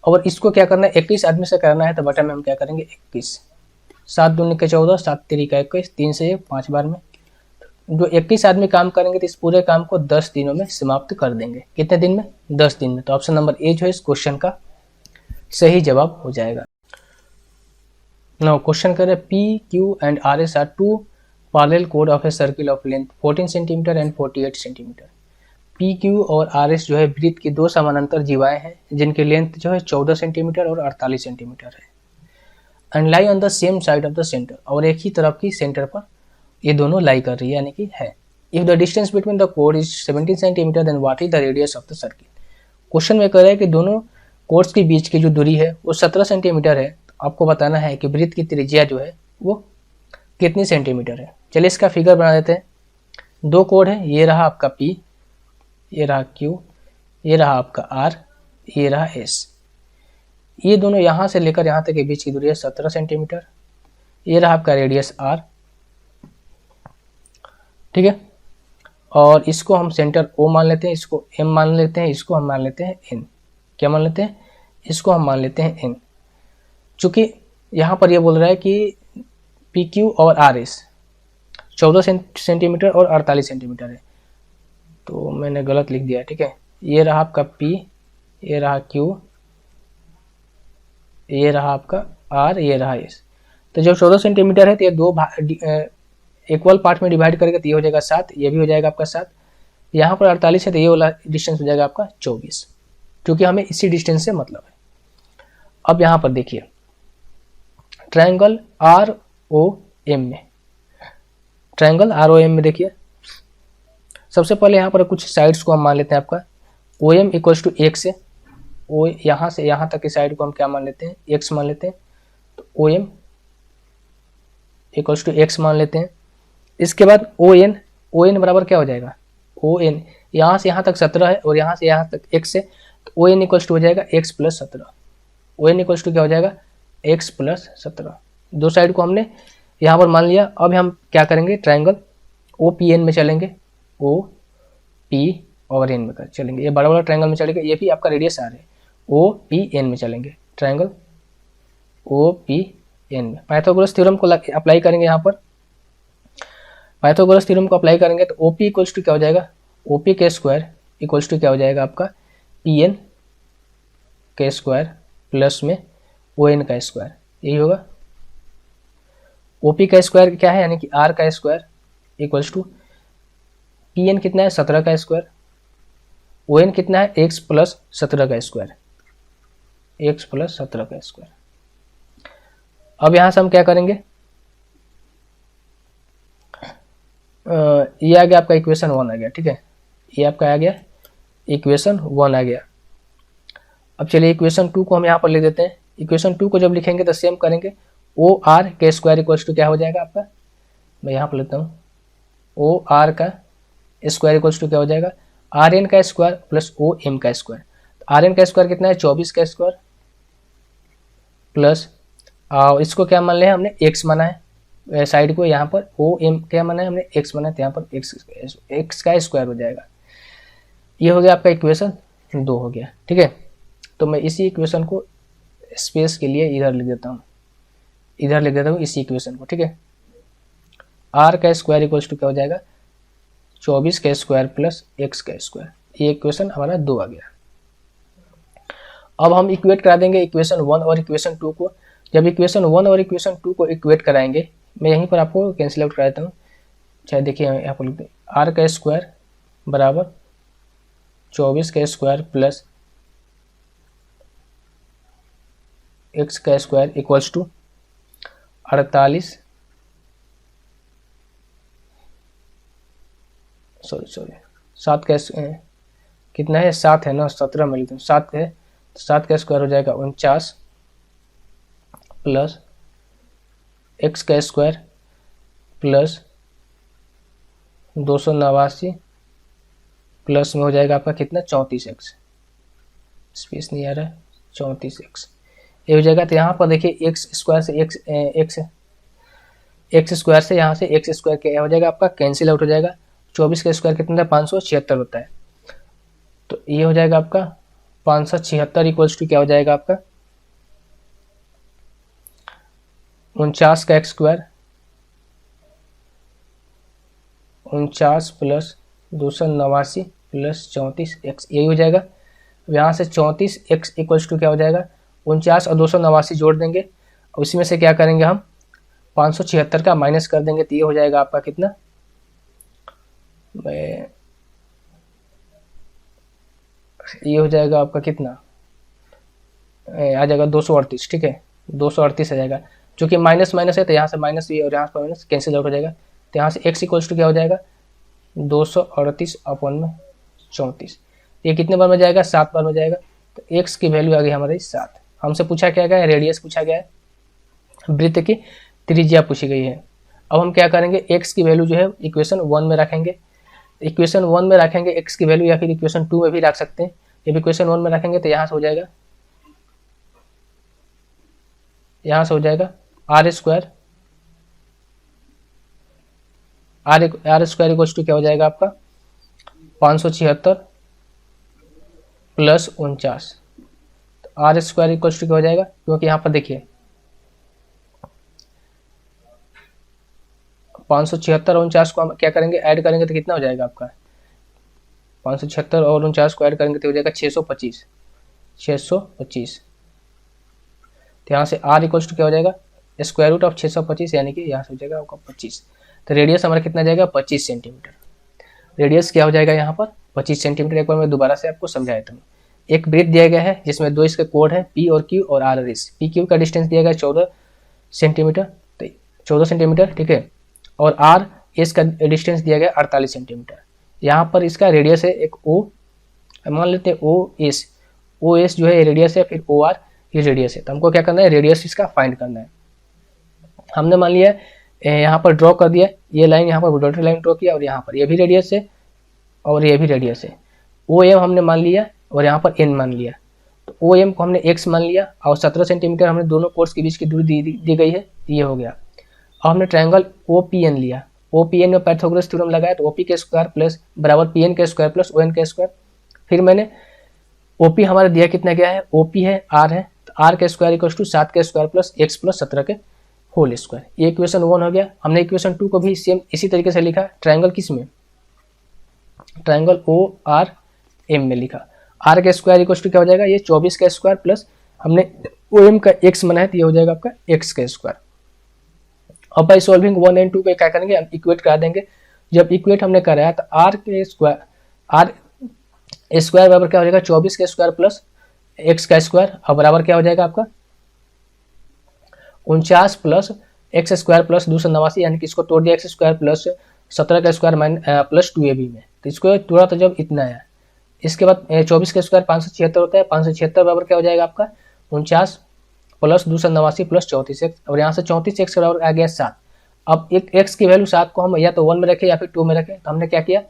और इसको क्या करना है 21 आदमी से करना है तो बटा में हम क्या करेंगे 21। 7 दूनी के 14 7 3 का 21 3 से 5 बार में जो 21 आदमी काम करेंगे तो इस पूरे काम को 10 दिनों में समाप्त कर देंगे। कितने दिन में 10 दिन में। तो ऑप्शन नंबर ए जो है इस क्वेश्चन का सही जवाब हो जाएगा। नाउ क्वेश्चन करें PQ and RS are 2 parallel कोड of a circle of length 14 centimetre and 48 centimetre. PQ और RS जो है वृत्त की 2 समानांतर जीवाएं हैं जिनकी लेंथ जो है 14 सेंटीमीटर और 48 सेंटीमीटर है। And lie on the same side of the centre और एक ही तरफ की सेंटर पर ये दोनों लाई कर रही है यानी कि है। If the distance between the कोड is 17 centimetre then what is the radius of the circle. Question में कह रहा है कि दोनों कोड्स के बीच की जो दूरी है वो 17 सेंटीमीटर है। आपको बताना है कि वृत्त की त्रिज्या जो है वो कितनी सेंटीमीटर है। चलिए इसका फिगर बना देते हैं। 2 कोड है, ये रहा आपका P, ये रहा Q, ये रहा आपका R, ये रहा S। ये दोनों यहाँ से लेकर यहाँ तक के बीच की दूरी है 17 सेंटीमीटर। ये रहा आपका रेडियस R, ठीक है। और इसको हम सेंटर O मान लेते हैं, इसको M मान लेते हैं, इसको हम मान लेते हैं N। क्या मान लेते हैं? इसको हम मान लेते हैं N। चूँकि यहाँ पर ये बोल रहा है कि PQ और RS 14 सेंटीमीटर और 48 सेंटीमीटर है, तो मैंने गलत लिख दिया है, ठीक है। ये रहा आपका P, ये रहा Q, ये रहा आपका R, ये रहा S। तो जब 14 सेंटीमीटर है तो ये दो इक्वल पार्ट में डिवाइड करेगा तो ये हो जाएगा 7, ये भी हो जाएगा आपका 7। यहाँ पर 48 है तो ये वाला डिस्टेंस हो जाएगा आपका 24, क्योंकि हमें इसी डिस्टेंस से मतलब है। अब यहाँ पर देखिए ट्रायंगल ROM में, ट्रायंगल ROM में देखिए सबसे पहले यहाँ पर कुछ साइड्स को हम मान लेते हैं आपका OM इक्वल्स टू x से यहाँ से यहाँ तक की साइड को हम क्या मान लेते हैं? x मान लेते हैं। तो OM इक्वल्स टू x मान लेते हैं। इसके बाद ON बराबर क्या हो जाएगा? ON यहाँ से यहाँ तक 17 है और यहाँ से यहाँ तक x है, तो ON इक्वल्स टू हो जाएगा x plus 17। ON equals to क्या हो जाएगा? x plus 17। दो साइड को हमने यहाँ पर मान लिया। अब हम क्या करेंगे? ट्रायंगल OPN में चलेंगे, OP और N में चलेंगे। ये बड़ा बड़ा ट्रायंगल में चलेंगे, ये भी आपका रेडियस R है। OPN में चलेंगे, ट्रायंगल OPN में पाइथागोरस थ्योरम को अप्लाई करेंगे। यहाँ पर पाइथागोरस थ्योरम को अप्लाई करेंगे तो OP इक्वल्स टू क्या हो जाएगा? OP के स्क्वायर इक्वल्स टू क्या हो जाएगा आपका? PN के स्क्वायर प्लस में ON का स्क्वायर, यही होगा। OP का स्क्वायर क्या है? यानी कि R का स्क्वायर इक्वल्स टू PN कितना है? 17 का स्क्वायर। ON कितना है? x प्लस 17 का स्क्वायर, x प्लस 17 का स्क्वायर। अब यहाँ से हम क्या करेंगे? ये आ गया आपका इक्वेशन 1 आ गया, ठीक है। ये आपका आ गया इक्वेशन 1 आ गया। अब चलिए इक्वेशन 2 को हम यहाँ पर लिख देते हैं। इक्वेशन 2 को जब लिखेंगे तो सेम करेंगे। OR के स्क्वायर इक्वल्स टू क्या हो जाएगा आपका? मैं यहाँ पर लेता हूँ OR का स्क्वायर इक्वल्स टू क्या हो जाएगा? RN का स्क्वायर प्लस OM का स्क्वायर। तो RN का स्क्वायर कितना है? 24 का स्क्वायर प्लस इसको क्या मान लिया हमने? x माना है साइड को। यहाँ पर OM क्या माना है हमने? x माना है, तो यहाँ पर x का स्क्वायर हो जाएगा। ये हो गया आपका इक्वेशन 2 हो गया, ठीक है। तो मैं इसी इक्वेशन को स्पेस के लिए इधर लिख देता हूँ, इधर लिख देता हूँ इसी इक्वेशन को, ठीक है। R का स्क्वायर इक्वल्स टू क्या हो जाएगा? 24 का स्क्वायर प्लस x का स्क्वायर। ये इक्वेशन हमारा 2 आ गया। अब हम इक्वेट करा देंगे इक्वेशन 1 और इक्वेशन 2 को। जब इक्वेशन 1 और इक्वेशन 2 को इक्वेट कराएंगे, मैं यहीं पर आपको कैंसिल आउट करा देता हूँ। चाहे देखिए यहाँ पर लिखते हैं R का स्क्वायर बराबर 24 का स्क्वायर प्लस x का स्क्वायर इक्वल्स टू 48 7 का कितना है? 7 है ना, 17 में लिखते हैं 7 है, 7 का स्क्वायर हो जाएगा 49 प्लस x का स्क्वायर प्लस 289 प्लस में हो जाएगा आपका कितना? 34x। स्पेस नहीं आ रहा है, 34x ये हो जाएगा। तो यहाँ पर देखिए x स्क्वायर से x स्क्वायर से यहाँ से x स्क्वायर क्या हो जाएगा आपका? कैंसिल आउट हो जाएगा। 24 का स्क्वायर कितना था? 576 होता है, तो ये हो जाएगा आपका 576 इक्वल्स टू क्या हो जाएगा आपका? 49 का स्क्वायर 49 प्लस 289 प्लस 34x, यही हो जाएगा। यहाँ से 34x इक्वल्स टू क्या हो जाएगा? 49 और 289 जोड़ देंगे, उसी में से क्या करेंगे हम? 576 का माइनस कर देंगे, तो ये हो जाएगा आपका कितना? ये हो जाएगा आपका कितना? आ जाएगा 238, ठीक है, 238 आ जाएगा। चूँकि माइनस माइनस है तो यहाँ से माइनस भी और यहाँ से माइनस कैंसिल आउट हो जाएगा। तो यहाँ से x इक्वल्स टू क्या हो जाएगा? 238 अपॉन में 34। ये कितने बार में जाएगा? 7 बार में जाएगा। तो x की वैल्यू आ गई हमारी 7। हमसे पूछा क्या गया है? रेडियस पूछा गया है, वृत्त की त्रिज्या पूछी गई है। अब हम क्या करेंगे? x की वैल्यू जो है इक्वेशन 1 में रखेंगे। इक्वेशन 1 में रखेंगे x की वैल्यू, या फिर इक्वेशन 2 में भी रख सकते हैं। जब इक्वेशन 1 में रखेंगे तो यहाँ से हो जाएगा, यहाँ से हो जाएगा आर स्क्वायर इक्वल्स टू क्या हो जाएगा आपका? 576 प्लस 49, तो आर स्क्वायर इक्वल टू क्या हो जाएगा, क्योंकि यहाँ पर देखिए 576 और 49 को हम क्या करेंगे, ऐड करेंगे तो कितना हो जाएगा आपका, 576 और 49 को ऐड करेंगे तो हो जाएगा 625, 625। तो यहाँ से आर इक्वल टू क्या हो जाएगा, स्क्वायर रूट ऑफ 625, यानी कि यहाँ से हो जाएगा आपका 25। तो रेडियस हमारा कितना जाएगा, 25 सेंटीमीटर। रेडियस क्या हो जाएगा यहाँ पर 25 सेंटीमीटर। एक बार मैं दोबारा से आपको समझाया था। एक ब्रेथ दिया गया है जिसमें दो इसके कोड है, पी और क्यू और आर और एस। पी क्यू का डिस्टेंस दिया गया 14 सेंटीमीटर, तो 14 सेंटीमीटर, ठीक है। और आर एस का डिस्टेंस दिया गया 48 सेंटीमीटर। यहाँ पर इसका रेडियस है एक ओ, मान लेते हैं ओ एस, ओ एस जो है रेडियस है, फिर ओ आर ये रेडियस है। तो हमको क्या करना है, रेडियस इसका फाइंड करना है। हमने मान लिया यहाँ पर ड्रॉ कर दिया, ये लाइन यहाँ पर डॉटेड लाइन ड्रॉ किया, और यहाँ पर ये भी रेडियस है और ये भी रेडियस है। ओ एम हमने मान लिया और यहाँ पर एन मान लिया। तो ओ एम को हमने एक्स मान लिया और 17 सेंटीमीटर हमने दोनों कोर्स के बीच की दूरी दी गई है, ये हो गया। अब हमने ट्रायंगल ओ पी एन लिया, ओ पी एन में पाइथागोरस थ्योरम लगाया, तो ओ पी के स्क्वायर प्लस बराबर पी एन के स्क्वायर प्लस ओ एन के स्क्वायर। फिर मैंने ओ पी हमारा दिया कितना गया है, ओ पी है आर है, तो आर के स्क्वायर इक्वल टू 7 के स्क्वायर प्लस एक्स प्लस 17 के होल स्क्वायर। ये इक्वेशन 1 हो गया। हमने इक्वेशन 2 को भी सेम इसी तरीके से लिखा, ट्रायंगल किस में, ट्रायंगल ओ आर एम में लिखा। आर का स्क्वायर इक्वल टू क्या हो जाएगा, ये 24 का स्क्वायर प्लस हमने ओ एम का एक्स मना है, तो ये हो जाएगा आपका एक्स का स्क्वायर। अब बाई सॉल्विंग 1 एंड 2 पे क्या करेंगे, हम इक्वेट करा देंगे। जब इक्वेट हमने कराया तो आर के स्क्वायर, आर स्क्वायर बराबर क्या हो जाएगा 24 का स्क्वायर प्लस एक्स का स्क्वायर, और बराबर क्या हो जाएगा आपका 49 प्लस एक्स स्क्वायर प्लस 289, यानी कि इसको तोड़ दिया एक्स स्क्वायर प्लस 17 का स्क्वायर प्लस 2ab में, तो इसको तोड़ा तो जब इतना है। इसके बाद 24 का स्क्वायर 576 होता है, 576 बराबर क्या हो जाएगा आपका 49 प्लस 289 प्लस 34 एक्स, और यहाँ से 34 एक्स बराबर आ गया 7। अब एक एक्स की वैल्यू 7 को हम या तो 1 में रखें या फिर 2 में रखें, तो हमने क्या किया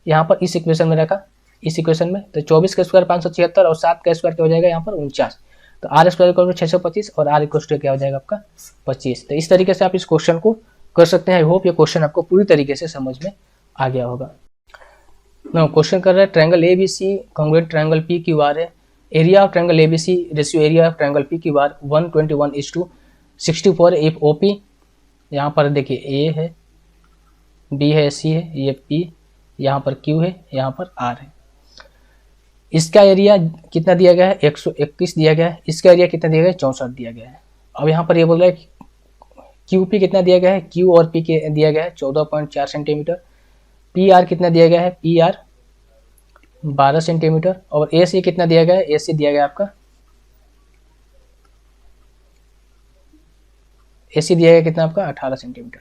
यहाँ पर इस इक्वेशन में रखा, इस इक्वेशन में। तो 24 का स्क्वायर 576 और 7 का स्क्वायर क्या हो जाएगा यहाँ पर 49, तो आर स्क्वायर इक्वल टू 625 और आर इक्वल टू क्या हो जाएगा आपका 25। तो इस तरीके से आप इस क्वेश्चन को कर सकते हैं। आई होप ये क्वेश्चन आपको पूरी तरीके से समझ में आ गया होगा। नाउ क्वेश्चन कर रहा है triangle A B C congruent triangle P Q R है। Area of triangle A B C ratio area of triangle P Q R 121:64 if O P, यहाँ पर देखिए ए है, बी है, सी है, ये पी, यहाँ पर क्यू है, यहाँ पर आर है। इसका एरिया कितना दिया गया है 121 दिया गया है। इसका एरिया कितना दिया गया है 64 दिया गया है। अब यहाँ पर ये बोल रहा है क्यू पी कितना दिया गया है, क्यू और पी के दिया गया है 14.4 सेंटीमीटर। पी आर कितना दिया गया है, पी आर 12 सेंटीमीटर। और ए सी कितना दिया गया है, ए सी दिया गया आपका, ए सी दिया गया कितना आपका 18 सेंटीमीटर।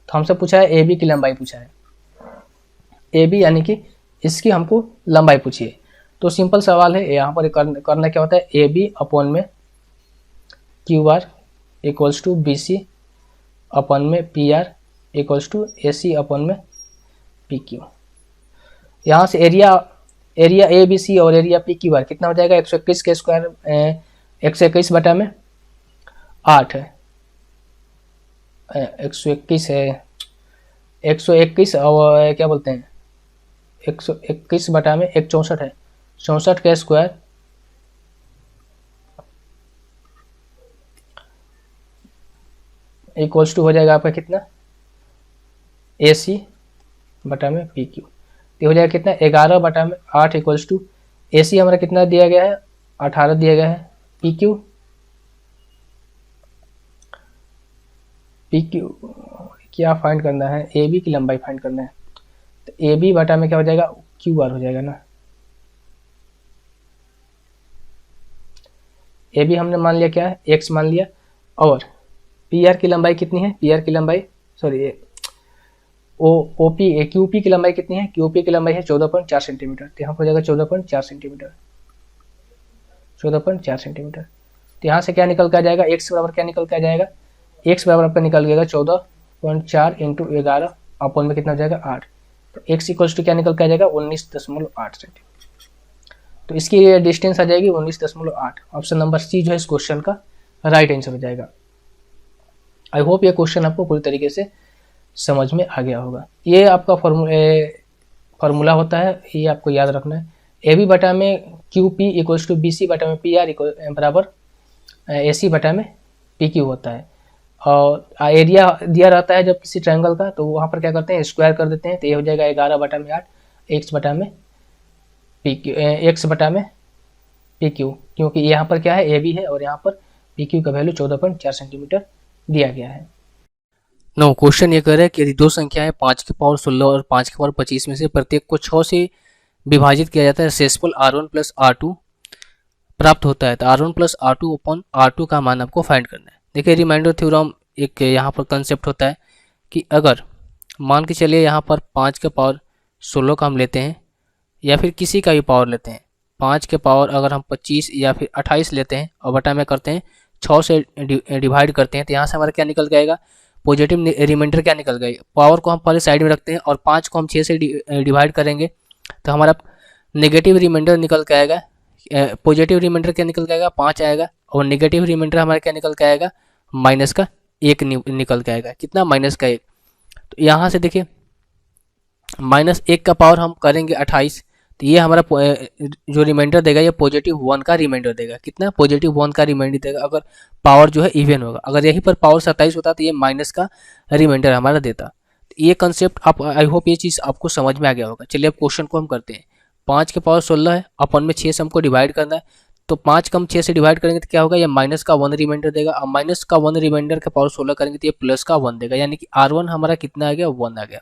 तो हमसे पूछा है ए बी की लंबाई पूछा है, ए बी यानी कि इसकी हमको लंबाई पूछिए। तो सिंपल सवाल है, यहाँ पर करना क्या होता है, ए बी अपॉन में Q R equals to B C upon में P R equals to A C upon में पी क्यू। यहाँ से एरिया ए बी सी और एरिया पी क्यू आर कितना हो जाएगा 121 के स्क्वायर 121 बटा में 8 है, 121 है, 121 और क्या बोलते हैं 121 बटा में 164 है, 64 का स्क्वायर इक्वल्स टू हो जाएगा आपका कितना ए सी बटा में पी क्यू। तो हो जाएगा कितना 11 बटा में 8 इक्वल्स टू ए सी हमारा कितना दिया गया है 18 दिया गया है, पी क्यू क्या फाइंड करना है, ए बी की लंबाई फाइंड करना है। तो ए बी बटा में क्या हो जाएगा क्यू आर हो जाएगा ना। ए बी हमने मान लिया क्या है एक्स मान लिया, और पी आर की लंबाई कितनी है, पी आर की लंबाई sorry O P Q P की लंबाई कितनी है, क्यू पी की लंबाई है 14.4 सेंटीमीटर। तो यहाँ पर हो जाएगा 14.4 सेंटीमीटर, 14.4 सेंटीमीटर। तो यहाँ से क्या निकल के आ जाएगा एक्स बराबर क्या निकल के आ जाएगा, एक्स बराबर आपका निकल गया 14.4 इंटू 11 अपॉन में कितना हो जाएगा 8। तो एक्स इक्वल्स टू क्या निकल के आ जाएगा 19.8 सेंटीमीटर। तो इसकी डिस्टेंस आ जाएगी 19.8। ऑप्शन नंबर सी जो है इस क्वेश्चन का राइट आंसर हो जाएगा। आई होप ये क्वेश्चन आपको पूरी तरीके से समझ में आ गया होगा। ये आपका फार्मूला होता है, ये आपको याद रखना है। ए बी बटा में Q P equals to B C बटा में पी आर बराबर ए सी बटा में पी क्यू होता है। और एरिया दिया रहता है जब किसी ट्रायंगल का, तो वहाँ पर क्या करते हैं, स्क्वायर कर देते हैं, तो ये हो जाएगा 11 बटा में 8 एक्स बटा में पी क्यू, एक्स बटा में पी क्यू, क्योंकि यहाँ पर क्या है ए बी है और यहाँ पर पी क्यू का वैल्यू 14.4 सेंटीमीटर दिया गया है। नो, क्वेश्चन ये कह रहा है कि यदि दो संख्याएं 5 की पावर 16 और 5 की पावर 25 में से प्रत्येक को 6 से विभाजित किया जाता है, शेषफल R1 प्लस R2 प्राप्त होता है, तो R1 plus R2 upon R2 का मान आपको फाइंड करना है। देखिए रिमाइंडर थ्योरम एक यहाँ पर कंसेप्ट होता है कि अगर मान के चलिए यहाँ पर 5 के पावर 16 का हम लेते हैं या फिर किसी का भी पावर लेते हैं, 5 के पावर अगर हम 25 या फिर 28 लेते हैं और बटा में करते हैं 6 से डिवाइड करते हैं, तो यहाँ से हमारा क्या निकल जाएगा, पॉजिटिव रिमाइंडर क्या निकल गई। पावर को हम पहले साइड में रखते हैं और 5 को हम 6 से डिवाइड करेंगे तो हमारा नेगेटिव रिमाइंडर निकल के आएगा। पॉजिटिव रिमाइंडर क्या निकल के आएगा, 5 आएगा, और नेगेटिव रिमाइंडर हमारा क्या निकल के आएगा, माइनस का 1 निकल के आएगा। कितना, माइनस का 1। तो यहाँ से देखिए -1 का पावर हम करेंगे 28, तो ये हमारा जो रिमाइंडर देगा ये +1 का रिमाइंडर देगा। कितना, +1 का रिमाइंडर देगा अगर पावर जो है इवन होगा। अगर यहीं पर पावर 27 होता तो ये माइनस का रिमाइंडर हमारा देता। तो ये कंसेप्ट आप, आई होप ये चीज़ आपको समझ में आ गया होगा। चलिए अब क्वेश्चन को हम करते हैं। 5 के पावर 16 है, अपन में 6 से हमको डिवाइड करना है, तो 5 को हम 6 से डिवाइड करेंगे तो क्या होगा, ये माइनस का 1 रिमाइंडर देगा। अब माइनस का 1 रिमाइंडर के पावर 16 करेंगे तो ये प्लस का 1 देगा, यानी कि R1 हमारा कितना आ गया, 1 आ गया।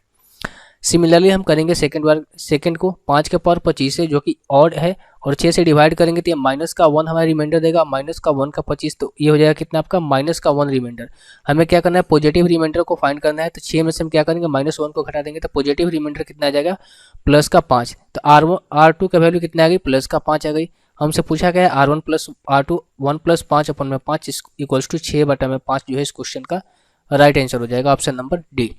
सिमिलरली हम करेंगे सेकंड को 5 के पावर 25 है जो कि ऑड है, और 6 से डिवाइड करेंगे तो ये माइनस का 1 हमारा रिमाइंडर देगा, माइनस का 1 का 25, तो ये हो जाएगा कितना आपका, माइनस का 1 रिमाइंडर। हमें क्या करना है, पॉजिटिव रिमाइंडर को फाइंड करना है, तो 6 में से हम क्या करेंगे, -1 को घटा देंगे, तो पॉजिटिव रिमाइंडर कितना आ जाएगा, प्लस का 5। तो R2 का वैल्यू कितना आ गई, प्लस का 5 आ गई। हमसे पूछा गया है R1 प्लस R2 1 प्लस 5 अपन में 5 इक्वल्स टू 6 बटा में 5 जो है इस क्वेश्चन का राइट आंसर हो जाएगा, ऑप्शन नंबर डी।